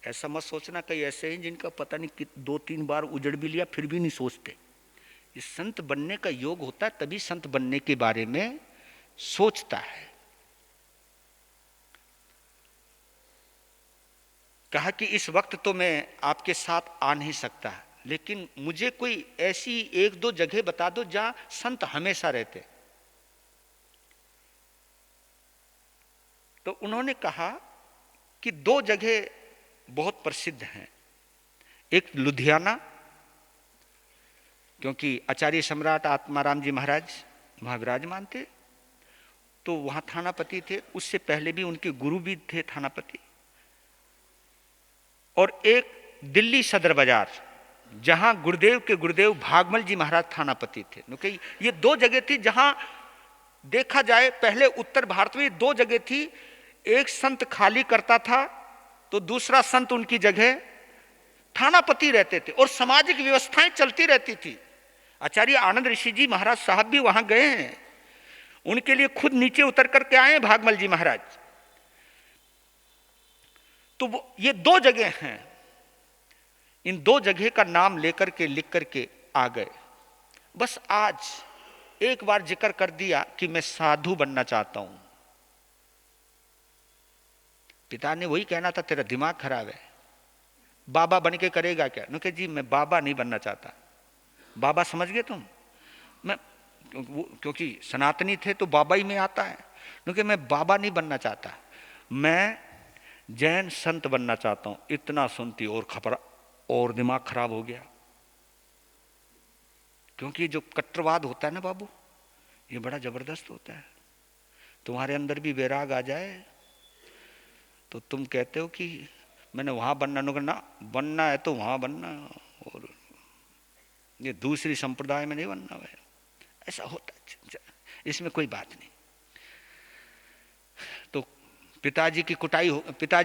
ऐसा मत सोचना, कई ऐसे हैं जिनका पता नहीं 2-3 बार उजड़ भी लिया फिर भी नहीं सोचते। इस संत बनने का योग होता है, तभी संत बनने के बारे में सोचता है। कहा कि इस वक्त तो मैं आपके साथ आ नहीं सकता, लेकिन मुझे कोई ऐसी 1-2 जगह बता दो जहां संत हमेशा रहते। तो उन्होंने कहा कि दो जगह बहुत प्रसिद्ध हैं। एक लुधियाना, क्योंकि आचार्य सम्राट आत्माराम जी महाराज वहाँ विराजमान थे, तो वहाँ थानापति थे। उससे पहले भी उनके गुरु भी थे थानापति। और एक दिल्ली सदर बाजार, जहां गुरुदेव के गुरुदेव भागमल जी महाराज थानापति थे। क्योंकि ये दो जगह थी जहां देखा जाए, पहले उत्तर भारत में दो जगह थी। एक संत खाली करता था तो दूसरा संत उनकी जगह थानापति रहते थे, और सामाजिक व्यवस्थाएं चलती रहती थी। आचार्य आनंद ऋषि जी महाराज साहब भी वहां गए हैं, उनके लिए खुद नीचे उतर करके आए भागमल जी महाराज। तो ये दो जगह हैं, इन दो जगह का नाम लेकर के लिख करके आ गए। बस आज एक बार जिक्र कर दिया कि मैं साधु बनना चाहता हूं। पिता ने वही कहना था, तेरा दिमाग खराब है, बाबा बन के करेगा क्या? नुके जी मैं बाबा नहीं बनना चाहता। बाबा समझ गए तुम? मैं क्योंकि सनातनी थे तो बाबा ही में आता है। क्योंकि मैं बाबा नहीं बनना चाहता, मैं जैन संत बनना चाहता हूं। इतना सुनती और खबरा और दिमाग खराब हो गया। क्योंकि जो कट्टरवाद होता है ना बाबू, ये बड़ा जबरदस्त होता है। तुम्हारे अंदर भी वैराग आ जाए तो तुम कहते हो कि मैंने वहां बनना है तो वहां बनना, और ये दूसरी संप्रदाय में नहीं बनना है। ऐसा होता है, इसमें कोई बात नहीं। तो पिताजी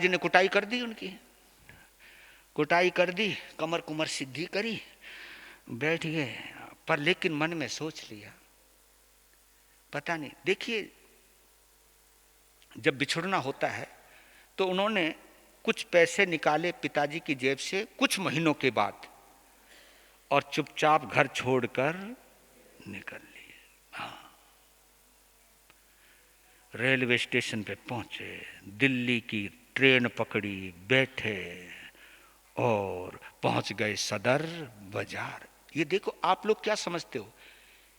ने कुटाई कर दी, उनकी कुटाई कर दी, कमर कुमर सिद्धि करी, बैठ गए। पर लेकिन मन में सोच लिया, पता नहीं। देखिए, जब बिछुड़ना होता है तो उन्होंने कुछ पैसे निकाले पिताजी की जेब से कुछ महीनों के बाद, और चुपचाप घर छोड़कर निकल लिए। हाँ, रेलवे स्टेशन पे पहुंचे, दिल्ली की ट्रेन पकड़ी, बैठे और पहुंच गए सदर बाजार। ये देखो, आप लोग क्या समझते हो?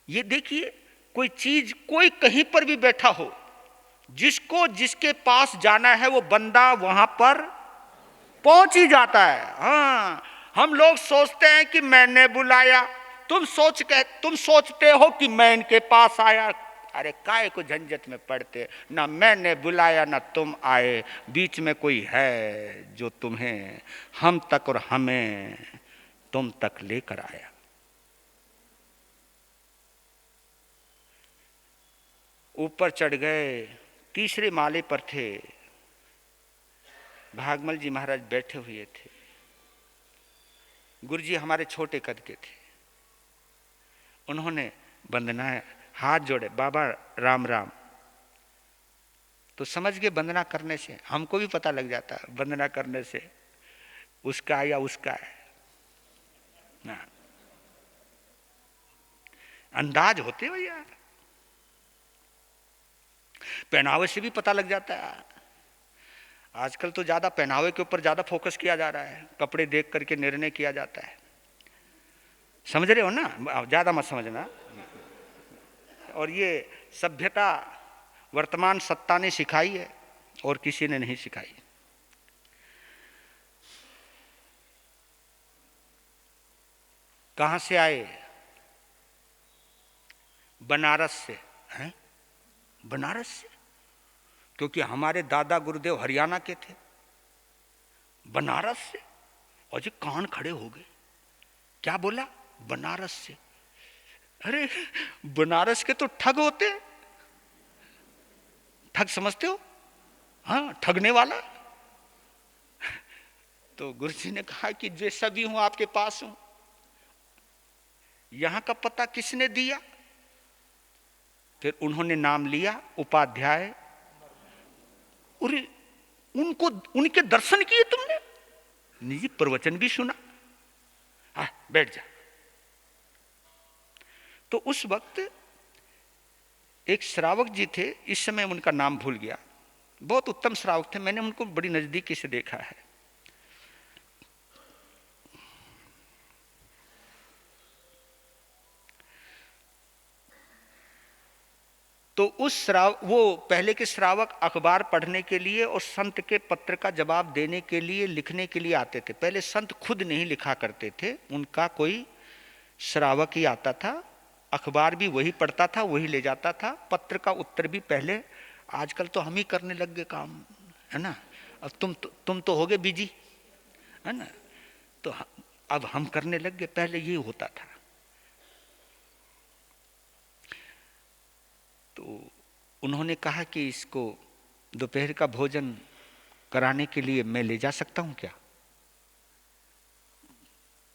ये देखिए, कोई चीज, कोई कहीं पर भी बैठा हो, जिसको जिसके पास जाना है वो बंदा वहां पर पहुंच ही जाता है। हाँ, हम लोग सोचते हैं कि मैंने बुलाया, तुम सोचते हो कि मैं इनके पास आया। अरे काहे को झंझट में पड़ते, ना मैंने बुलाया ना तुम आए, बीच में कोई है जो तुम्हें हम तक और हमें तुम तक लेकर आया। ऊपर चढ़ गए, तीसरे माले पर थे, भागमल जी महाराज बैठे हुए थे। गुरुजी हमारे छोटे कद के थे। उन्होंने वंदना, हाथ जोड़े, बाबा राम राम। तो समझ गए वंदना करने से, हमको भी पता लग जाता है वंदना करने से उसका या उसका है ना, अंदाज होते भैया। पहनावे से भी पता लग जाता है। आजकल तो ज्यादा पहनावे के ऊपर ज्यादा फोकस किया जा रहा है, कपड़े देख करके निर्णय किया जाता है। समझ रहे हो ना? ज्यादा मत समझना। और ये सभ्यता वर्तमान सत्ता ने सिखाई है और किसी ने नहीं सिखाई। कहां से आए? बनारस से। हैं? बनारस से? क्योंकि हमारे दादा गुरुदेव हरियाणा के थे। बनारस से? और जी कान खड़े हो गए, क्या बोला? बनारस से। अरे बनारस के तो ठग होते हैं। ठग समझते हो? हाँ, ठगने वाला। तो गुरुजी ने कहा कि जैसा भी हूं आपके पास हूं। यहां का पता किसने दिया? फिर उन्होंने नाम लिया उपाध्याय। और उनके दर्शन किए तुमने? निजी प्रवचन भी सुना? हाँ, बैठ जा। तो उस वक्त एक श्रावक जी थे, इस समय उनका नाम भूल गया, बहुत उत्तम श्रावक थे, मैंने उनको बड़ी नजदीकी से देखा है। तो वो पहले के श्रावक अखबार पढ़ने के लिए और संत के पत्र का जवाब देने के लिए, लिखने के लिए आते थे। पहले संत खुद नहीं लिखा करते थे, उनका कोई श्रावक ही आता था, अखबार भी वही पढ़ता था, वही ले जाता था। पत्र का उत्तर भी पहले, आजकल तो हम ही करने लग गए काम, है ना। अब तुम तो हो गए बिजी, है ना, तो अब हम करने लग गए, पहले ये होता था। तो उन्होंने कहा कि इसको दोपहर का भोजन कराने के लिए मैं ले जा सकता हूं क्या?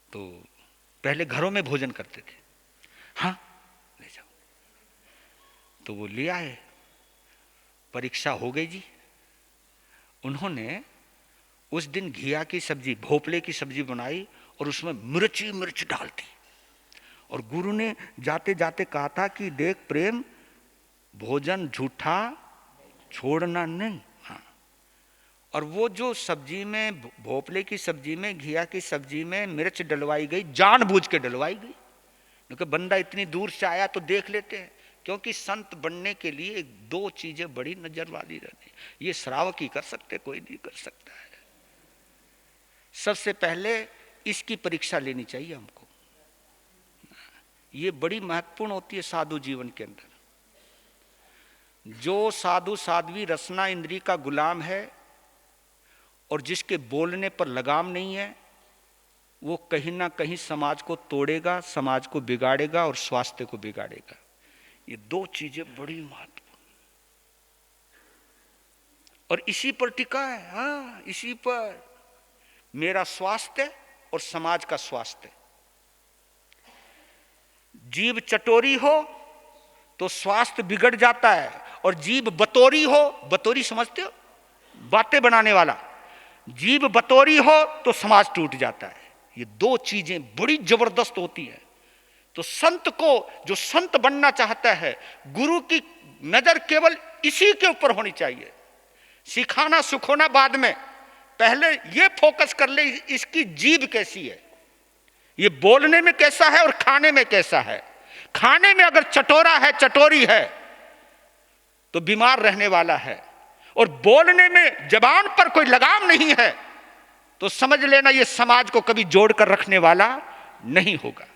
तो पहले घरों में भोजन करते थे, हाँ ले जाओ। तो वो ले आए, परीक्षा हो गई जी। उन्होंने उस दिन घिया की सब्जी, भोपले की सब्जी बनाई और उसमें मिर्च डाल दी। और गुरु ने जाते जाते कहा था कि देख प्रेम, भोजन झूठा छोड़ना नहीं। हाँ, और वो जो सब्जी में, भोपले की सब्जी में, घिया की सब्जी में मिर्च डलवाई गई, जानबूझ के डलवाई गई, क्योंकि बंदा इतनी दूर से आया तो देख लेते हैं। क्योंकि संत बनने के लिए दो चीजें बड़ी नजर वाली रहती, ये श्रावक ही कर सकते, कोई नहीं कर सकता है। सबसे पहले इसकी परीक्षा लेनी चाहिए हमको, ये बड़ी महत्वपूर्ण होती है साधु जीवन के अंदर। जो साधु साध्वी रसना इंद्री का गुलाम है और जिसके बोलने पर लगाम नहीं है, वो कहीं ना कहीं समाज को तोड़ेगा, समाज को बिगाड़ेगा और स्वास्थ्य को बिगाड़ेगा। ये दो चीजें बड़ी महत्वपूर्ण, और इसी पर टिका है। हाँ, इसी पर मेरा स्वास्थ्य और समाज का स्वास्थ्य। जीभ चटोरी हो तो स्वास्थ्य बिगड़ जाता है, और जीभ बतौरी हो, बतौरी समझते हो, बातें बनाने वाला, जीभ बतौरी हो तो समाज टूट जाता है। ये दो चीजें बड़ी जबरदस्त होती है। तो संत को, जो संत बनना चाहता है, गुरु की नजर केवल इसी के ऊपर होनी चाहिए। सिखाना सुखोना बाद में, पहले ये फोकस कर ले इसकी जीभ कैसी है, ये बोलने में कैसा है और खाने में कैसा है। खाने में अगर चटोरा है, चटोरी है, तो बीमार रहने वाला है, और बोलने में जबान पर कोई लगाम नहीं है, तो समझ लेना ये समाज को कभी जोड़कर रखने वाला नहीं होगा।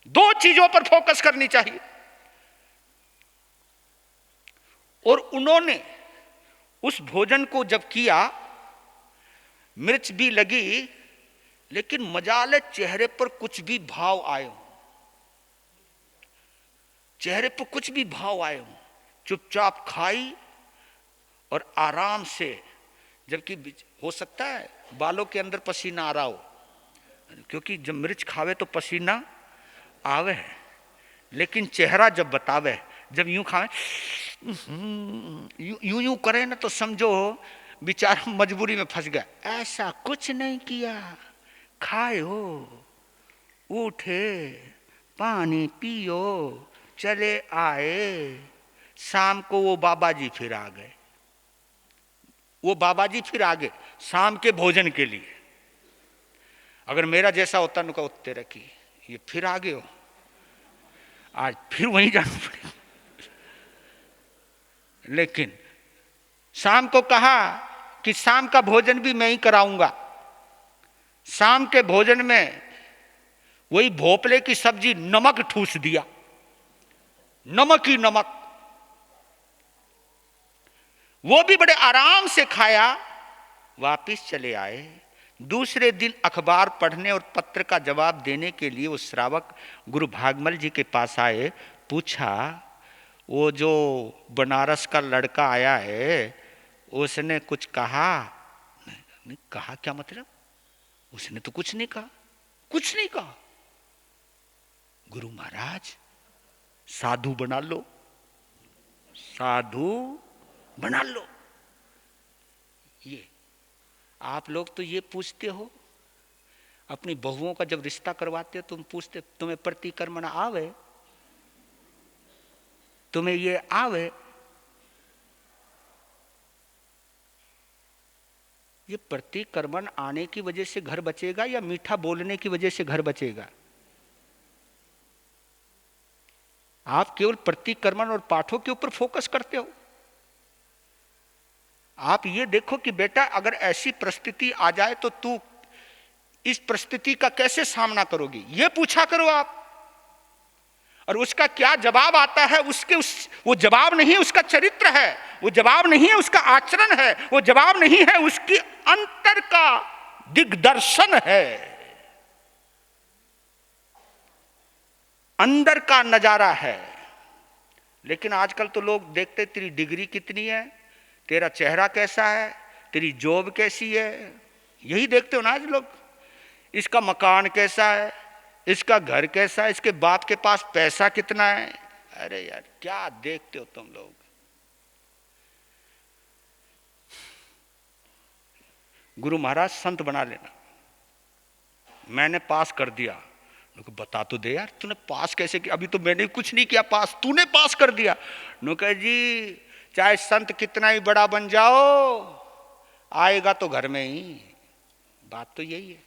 दो चीजों पर फोकस करनी चाहिए। और उन्होंने उस भोजन को जब किया, मिर्च भी लगी, लेकिन मजाले चेहरे पर कुछ भी भाव आए हो, चेहरे पर कुछ भी भाव आए हो। चुपचाप खाई और आराम से, जबकि हो सकता है बालों के अंदर पसीना आ रहा हो, क्योंकि जब मिर्च खावे तो पसीना आवे है, लेकिन चेहरा जब बतावे, जब यूं खावे, यूं यूं करे ना, तो समझो बेचारा मजबूरी में फंस गया। ऐसा कुछ नहीं किया, खाए हो, उठे, पानी पियो, चले आए। शाम को वो बाबा जी फिर आ गए, वो बाबा जी फिर आ गए शाम के भोजन के लिए। अगर मेरा जैसा होता न, उत्ते रखी, ये फिर आ गए हो, आज फिर वहीं जाना पड़ेगा। लेकिन शाम को कहा कि शाम का भोजन भी मैं ही कराऊंगा। शाम के भोजन में वही भोपले की सब्जी, नमक ठूस दिया, नमक ही नमक। वो भी बड़े आराम से खाया, वापिस चले आए। दूसरे दिन अखबार पढ़ने और पत्र का जवाब देने के लिए वो श्रावक गुरु भागमल जी के पास आए। पूछा, वो जो बनारस का लड़का आया है, उसने कुछ कहा? नहीं कहा, क्या मतलब? उसने तो कुछ नहीं कहा, कुछ नहीं कहा। गुरु महाराज, साधु बना लो, साधु बना लो। ये आप लोग तो ये पूछते हो, अपनी बहुओं का जब रिश्ता करवाते हो तुम पूछते, तुम्हें प्रतिक्रमण आवे? तुम्हें ये आवे? ये प्रतिक्रमण आने की वजह से घर बचेगा या मीठा बोलने की वजह से घर बचेगा? आप केवल प्रतिक्रमण और पाठों के ऊपर फोकस करते हो। आप ये देखो कि बेटा अगर ऐसी परिस्थिति आ जाए तो तू इस परिस्थिति का कैसे सामना करोगी, ये पूछा करो आप। और उसका क्या जवाब आता है, वो जवाब नहीं उसका चरित्र है, वो जवाब नहीं है उसका आचरण है, वो जवाब नहीं है उसकी अंतर का दिग्दर्शन है, अंदर का नजारा है। लेकिन आजकल तो लोग देखते तेरी डिग्री कितनी है, तेरा चेहरा कैसा है, तेरी जॉब कैसी है, यही देखते हो ना आज लोग। इसका मकान कैसा है, इसका घर कैसा है, इसके बाप के पास पैसा कितना है। अरे यार क्या देखते हो तुम लोग। गुरु महाराज संत बना लेना, मैंने पास कर दिया। बता तो दे यार तूने पास कैसे किया, अभी तो मैंने कुछ नहीं किया, पास तूने पास कर दिया। कहे जी चाहे संत कितना ही बड़ा बन जाओ आएगा तो घर में ही। बात तो यही है,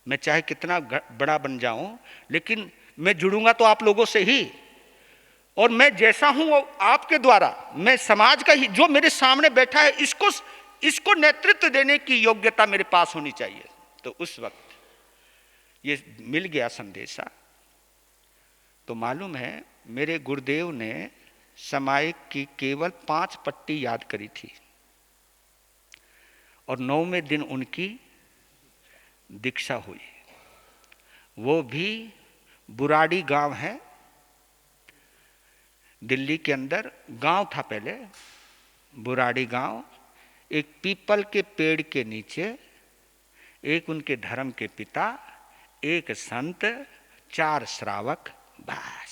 मैं चाहे कितना बड़ा बन जाऊं लेकिन मैं जुड़ूंगा तो आप लोगों से ही, और मैं जैसा हूं वो आपके द्वारा, मैं समाज का ही, जो मेरे सामने बैठा है इसको नेतृत्व देने की योग्यता मेरे पास होनी चाहिए। तो उस वक्त ये मिल गया संदेशा। तो मालूम है मेरे गुरुदेव ने समायिक की केवल 5 पट्टी याद करी थी और 9वें दिन उनकी दीक्षा हुई। वो भी बुराड़ी गांव है दिल्ली के अंदर, गांव था पहले बुराड़ी गांव। एक पीपल के पेड़ के नीचे एक उनके धर्म के पिता, एक संत, 4 श्रावक, बस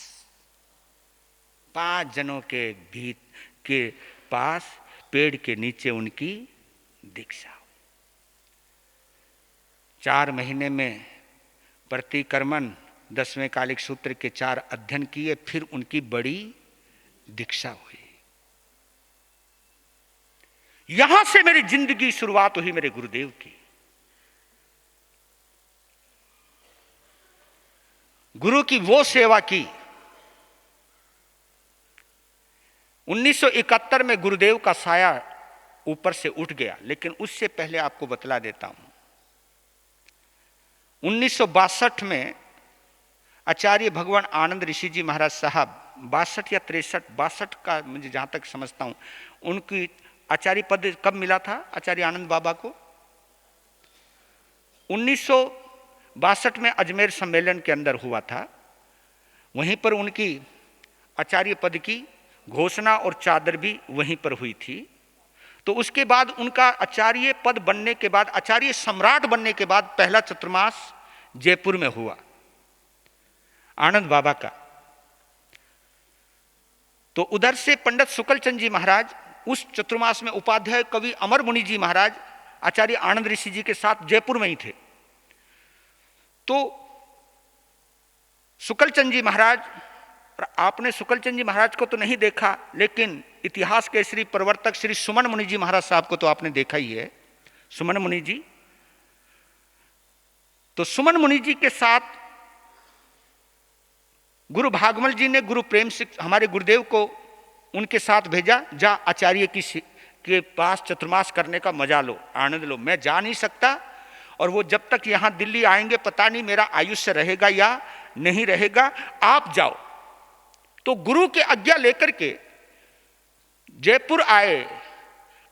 5 जनों के पास पेड़ के नीचे उनकी दीक्षा। 4 महीने में प्रतिक्रमण 10वें कालिक सूत्र के 4 अध्ययन किए, फिर उनकी बड़ी दीक्षा हुई। यहां से मेरी जिंदगी शुरुआत हुई मेरे गुरुदेव की। गुरु की वो सेवा की। 1971 में गुरुदेव का साया ऊपर से उठ गया, लेकिन उससे पहले आपको बतला देता हूं। 1962 में आचार्य भगवान आनंद ऋषि जी महाराज साहब 62 या 63 का मुझे जहां तक समझता हूं, उनकी आचार्य पद कब मिला था आचार्य आनंद बाबा को? 1962 में अजमेर सम्मेलन के अंदर हुआ था। वहीं पर उनकी आचार्य पद की घोषणा और चादर भी वहीं पर हुई थी। तो उसके बाद उनका आचार्य पद बनने के बाद, आचार्य सम्राट बनने के बाद पहला चतुर्मास जयपुर में हुआ आनंद बाबा का। तो उधर से पंडित शुक्लचंद जी महाराज उस चतुर्मास में उपाध्याय कवि अमर मुनि जी महाराज आचार्य आनंद ऋषि जी के साथ जयपुर में ही थे। तो शुक्लचंद जी महाराज, आपने शुक्लचंद जी महाराज को तो नहीं देखा, लेकिन इतिहास के श्री प्रवर्तक श्री सुमन मुनि जी महाराज साहब को तो आपने देखा ही है, सुमन मुनि जी। तो सुमन मुनि जी के साथ गुरु भागमल जी ने गुरु प्रेम से हमारे गुरुदेव को उनके साथ भेजा, जा आचार्य के पास चतुर्मास करने का मजा लो, आनंद लो। मैं जा नहीं सकता और वो जब तक यहां दिल्ली आएंगे पता नहीं मेरा आयुष्य रहेगा या नहीं रहेगा, आप जाओ। तो गुरु के आज्ञा लेकर के जयपुर आए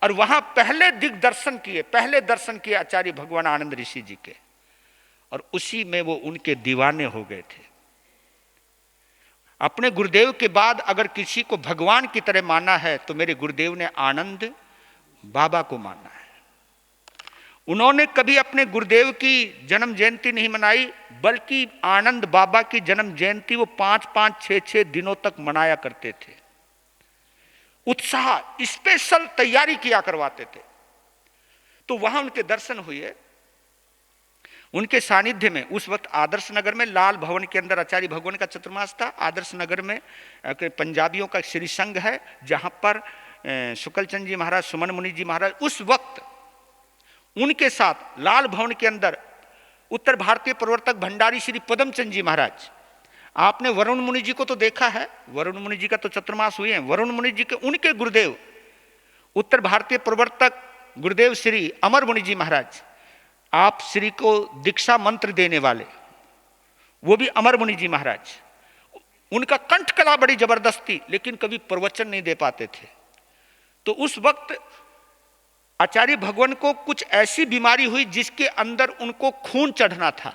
और वहां पहले दर्शन किए आचार्य भगवान आनंद ऋषि जी के, और उसी में वो उनके दीवाने हो गए थे। अपने गुरुदेव के बाद अगर किसी को भगवान की तरह माना है तो मेरे गुरुदेव ने आनंद बाबा को माना है। उन्होंने कभी अपने गुरुदेव की जन्म जयंती नहीं मनाई, बल्कि आनंद बाबा की जन्म जयंती वो 5-5, 6-6 दिनों तक मनाया करते थे। उत्साह, स्पेशल तैयारी किया करवाते थे। तो वहां उनके दर्शन हुए, उनके सानिध्य में। उस वक्त आदर्श नगर में लाल भवन के अंदर आचार्य भगवान का चतुर्मास था। आदर्श नगर में पंजाबियों का श्री संघ है, जहां पर शुक्लचंद जी महाराज, सुमन मुनि जी महाराज, उस वक्त उनके साथ लाल भवन के अंदर उत्तर भारतीय प्रवर्तक भंडारी श्री पदमचंद जी महाराज, आपने वरुण मुनि जी को तो देखा है, वरुण मुनि जी का तो चतुर्मास हुए हैं। वरुण मुनि जी के उनके गुरुदेव उत्तर भारतीय प्रवर्तक गुरुदेव श्री अमर मुनि जी महाराज, आप श्री को दीक्षा मंत्र देने वाले, वो भी अमर मुनि जी महाराज। उनका कंठ कला बड़ी जबरदस्त थी, लेकिन कभी प्रवचन नहीं दे पाते थे। तो उस वक्त आचार्य भगवान को कुछ ऐसी बीमारी हुई जिसके अंदर उनको खून चढ़ना था,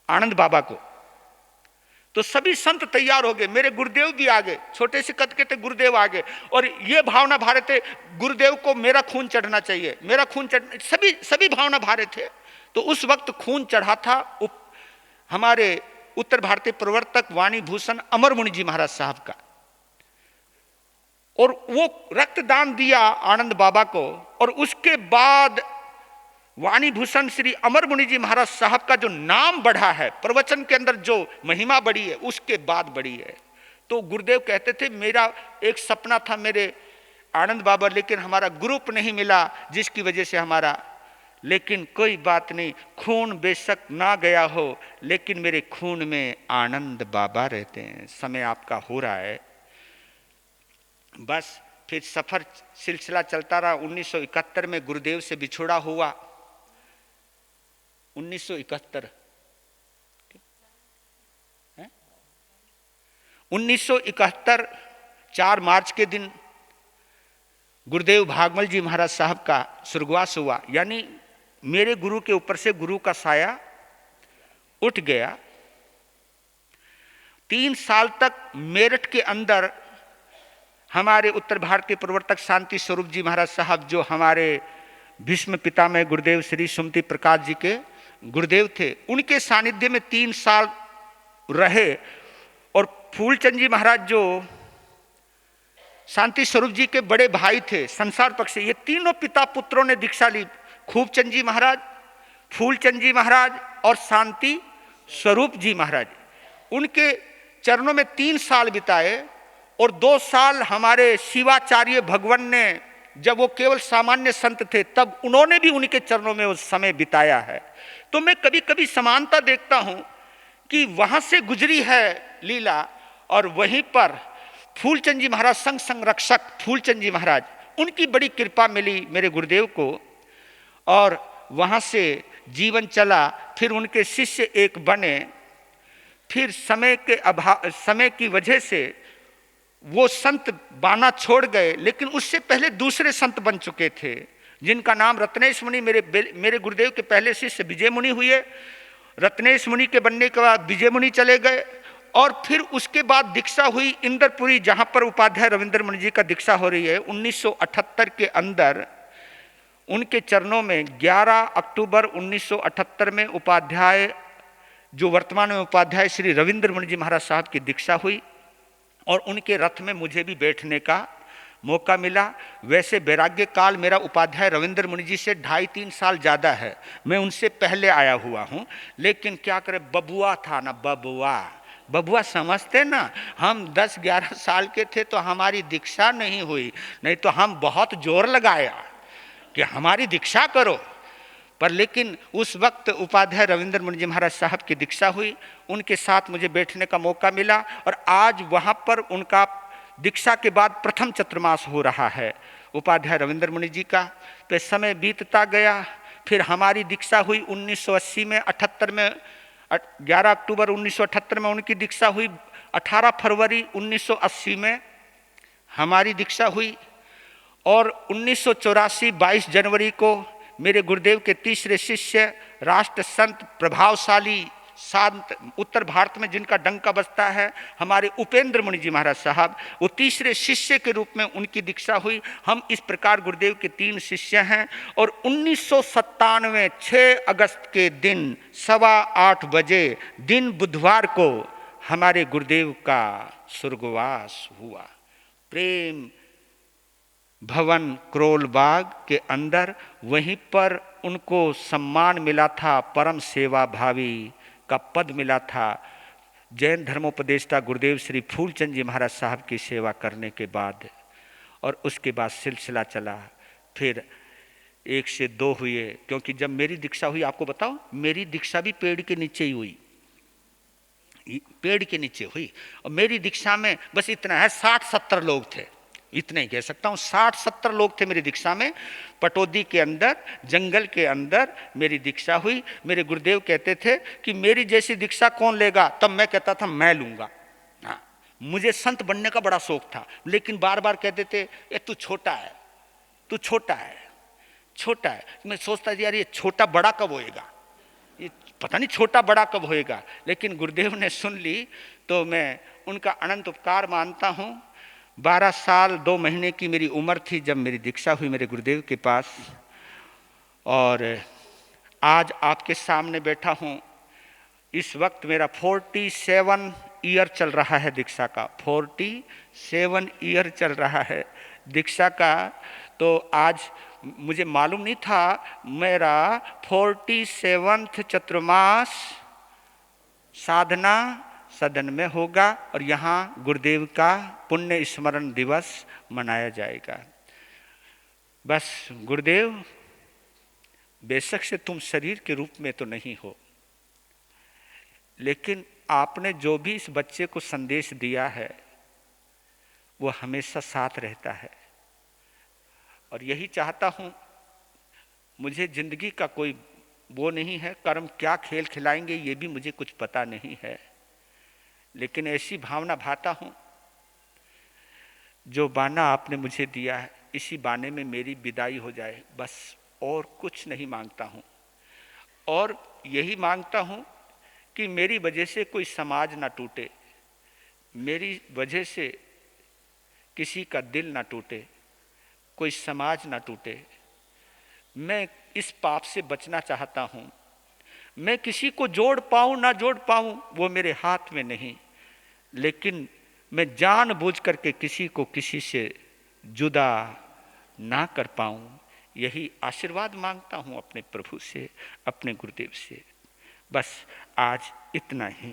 आनंद बाबा को। तो सभी संत तैयार हो गए, मेरे गुरुदेव भी आ गए, छोटे से कद के थे गुरुदेव आ गए, और ये भावना भारे थे गुरुदेव को मेरा खून चढ़ना चाहिए, मेरा खून चढ़, सभी भावना भारे थे। तो उस वक्त खून चढ़ा था हमारे उत्तर भारतीय प्रवर्तक वाणी भूषण अमर मुनि जी महाराज साहब का, और वो रक्तदान दिया आनंद बाबा को। और उसके बाद वाणी भूषण श्री अमर मुनि जी महाराज साहब का जो नाम बढ़ा है, प्रवचन के अंदर जो महिमा बढ़ी है, उसके बाद बढ़ी है। तो गुरुदेव कहते थे मेरा एक सपना था मेरे आनंद बाबा, लेकिन हमारा ग्रुप नहीं मिला जिसकी वजह से हमारा, लेकिन कोई बात नहीं, खून बेशक ना गया हो लेकिन मेरे खून में आनंद बाबा रहते हैं। समय आपका हो रहा है, बस फिर सफर सिलसिला चलता रहा। 1971 में गुरुदेव से बिछोड़ा हुआ, 1971 1971 4 मार्च के दिन गुरुदेव भागमल जी महाराज साहब का स्वर्गवास हुआ। यानी मेरे गुरु के ऊपर से गुरु का साया उठ गया। 3 साल तक मेरठ के अंदर हमारे उत्तर भारतीय प्रवर्तक शांति स्वरूप जी महाराज साहब, जो हमारे भीष्म पितामह गुरुदेव श्री सुमति प्रकाश जी के गुरुदेव थे, उनके सानिध्य में 3 साल रहे। और फूलचंद जी महाराज जो शांति स्वरूप जी के बड़े भाई थे संसार पक्ष से, ये तीनों पिता पुत्रों ने दीक्षा ली। खूबचंद जी महाराज, फूलचंद जी महाराज और शांति स्वरूप जी महाराज, उनके चरणों में 3 साल बिताए। और 2 साल हमारे शिवाचार्य भगवान ने, जब वो केवल सामान्य संत थे, तब उन्होंने भी उनके चरणों में उस समय बिताया है। तो मैं कभी कभी समानता देखता हूं कि वहां से गुजरी है लीला, और वहीं पर फूलचंद जी महाराज संघ संरक्षक फूलचंद जी महाराज, उनकी बड़ी कृपा मिली मेरे गुरुदेव को, और वहां से जीवन चला। फिर उनके शिष्य एक बने, फिर समय की वजह से वो संत बाना छोड़ गए, लेकिन उससे पहले दूसरे संत बन चुके थे, जिनका नाम रत्नेश मुनि, मेरे गुरुदेव के पहले शिष्य विजय मुनि हुए। रत्नेश मुनि के बनने के बाद विजय मुनि चले गए, और फिर उसके बाद दीक्षा हुई इंद्रपुरी, जहां पर उपाध्याय रविंद्र मुनि जी का दीक्षा हो रही है। 1978 के अंदर उनके चरणों में 11 अक्टूबर 1978 में उपाध्याय, जो वर्तमान में उपाध्याय श्री रविंद्र मुनि जी महाराज साहब की दीक्षा हुई, और उनके रथ में मुझे भी बैठने का मौका मिला। वैसे वैराग्य काल मेरा उपाध्याय रविंद्र मुनि जी से 2.5-3 साल ज़्यादा है, मैं उनसे पहले आया हुआ हूँ, लेकिन क्या करें, बबुआ था ना, बबुआ समझते ना, हम 10-11 साल के थे तो हमारी दीक्षा नहीं हुई, नहीं तो हम बहुत जोर लगाया कि हमारी दीक्षा करो। पर लेकिन उस वक्त उपाध्याय रविंद्र मुनि जी महाराज साहब की दीक्षा हुई, उनके साथ मुझे बैठने का मौका मिला, और आज वहाँ पर उनका दीक्षा के बाद प्रथम चतुर्मास हो रहा है उपाध्याय रविंद्र मुनि जी का। तो समय बीतता गया, फिर हमारी दीक्षा हुई 1980 में, 78 में, 11 अक्टूबर 1978 में उनकी दीक्षा हुई, 18 फरवरी 1980 में हमारी दीक्षा हुई, और 1984 22 जनवरी को मेरे गुरुदेव के तीसरे शिष्य, राष्ट्र संत, प्रभावशाली संत, उत्तर भारत में जिनका डंका बजता है, हमारे उपेंद्र मुनि जी महाराज साहब, वो तीसरे शिष्य के रूप में उनकी दीक्षा हुई। हम इस प्रकार गुरुदेव के 3 शिष्य हैं। और 1997 6 अगस्त के दिन 8:15 बजे दिन बुधवार को हमारे गुरुदेव का स्वर्गवास हुआ। प्रेम भवन क्रोल बाग के अंदर, वहीं पर उनको सम्मान मिला था, परम सेवा भावी का पद मिला था। जैन धर्मोपदेष्टा गुरुदेव श्री फूलचंद जी महाराज साहब की सेवा करने के बाद, और उसके बाद सिलसिला चला। फिर 1 से 2 हुए, क्योंकि जब मेरी दीक्षा हुई, आपको बताओ, मेरी दीक्षा भी पेड़ के नीचे ही हुई। पेड़ के नीचे हुई। और मेरी दीक्षा में बस इतना है, 60-70 लोग थे, इतना ही कह सकता हूँ। 60-70 लोग थे मेरी दीक्षा में। पटौदी के अंदर, जंगल के अंदर मेरी दीक्षा हुई। मेरे गुरुदेव कहते थे कि मेरी जैसी दीक्षा कौन लेगा, तब मैं कहता था मैं लूंगा। हाँ, मुझे संत बनने का बड़ा शौक था, लेकिन बार बार कहते थे ये तू छोटा है, तू छोटा है, छोटा है। मैं सोचता था यार ये छोटा बड़ा कब होएगा, ये पता नहीं छोटा बड़ा कब होएगा। लेकिन गुरुदेव ने सुन ली, तो मैं उनका अनंत उपकार मानता हूँ। 12 साल 2 महीने की मेरी उम्र थी जब मेरी दीक्षा हुई मेरे गुरुदेव के पास, और आज आपके सामने बैठा हूँ। इस वक्त मेरा 47 ईयर चल रहा है दीक्षा का, 47 ईयर चल रहा है दीक्षा का। तो आज मुझे मालूम नहीं था मेरा 47वां चतुर्मास साधना सदन में होगा, और यहाँ गुरुदेव का पुण्य स्मरण दिवस मनाया जाएगा। बस गुरुदेव, बेशक से तुम शरीर के रूप में तो नहीं हो, लेकिन आपने जो भी इस बच्चे को संदेश दिया है वो हमेशा साथ रहता है। और यही चाहता हूँ, मुझे जिंदगी का कोई वो नहीं है, कर्म क्या खेल खिलाएंगे ये भी मुझे कुछ पता नहीं है, लेकिन ऐसी भावना भाता हूँ जो बाना आपने मुझे दिया है इसी बाने में मेरी विदाई हो जाए, बस और कुछ नहीं मांगता हूँ। और यही मांगता हूँ कि मेरी वजह से कोई समाज ना टूटे, मेरी वजह से किसी का दिल ना टूटे, कोई समाज ना टूटे। मैं इस पाप से बचना चाहता हूँ। मैं किसी को जोड़ पाऊँ ना जोड़ पाऊँ वो मेरे हाथ में नहीं, लेकिन मैं जानबूझ करके किसी को किसी से जुदा ना कर पाऊँ, यही आशीर्वाद मांगता हूँ अपने प्रभु से, अपने गुरुदेव से। बस आज इतना ही।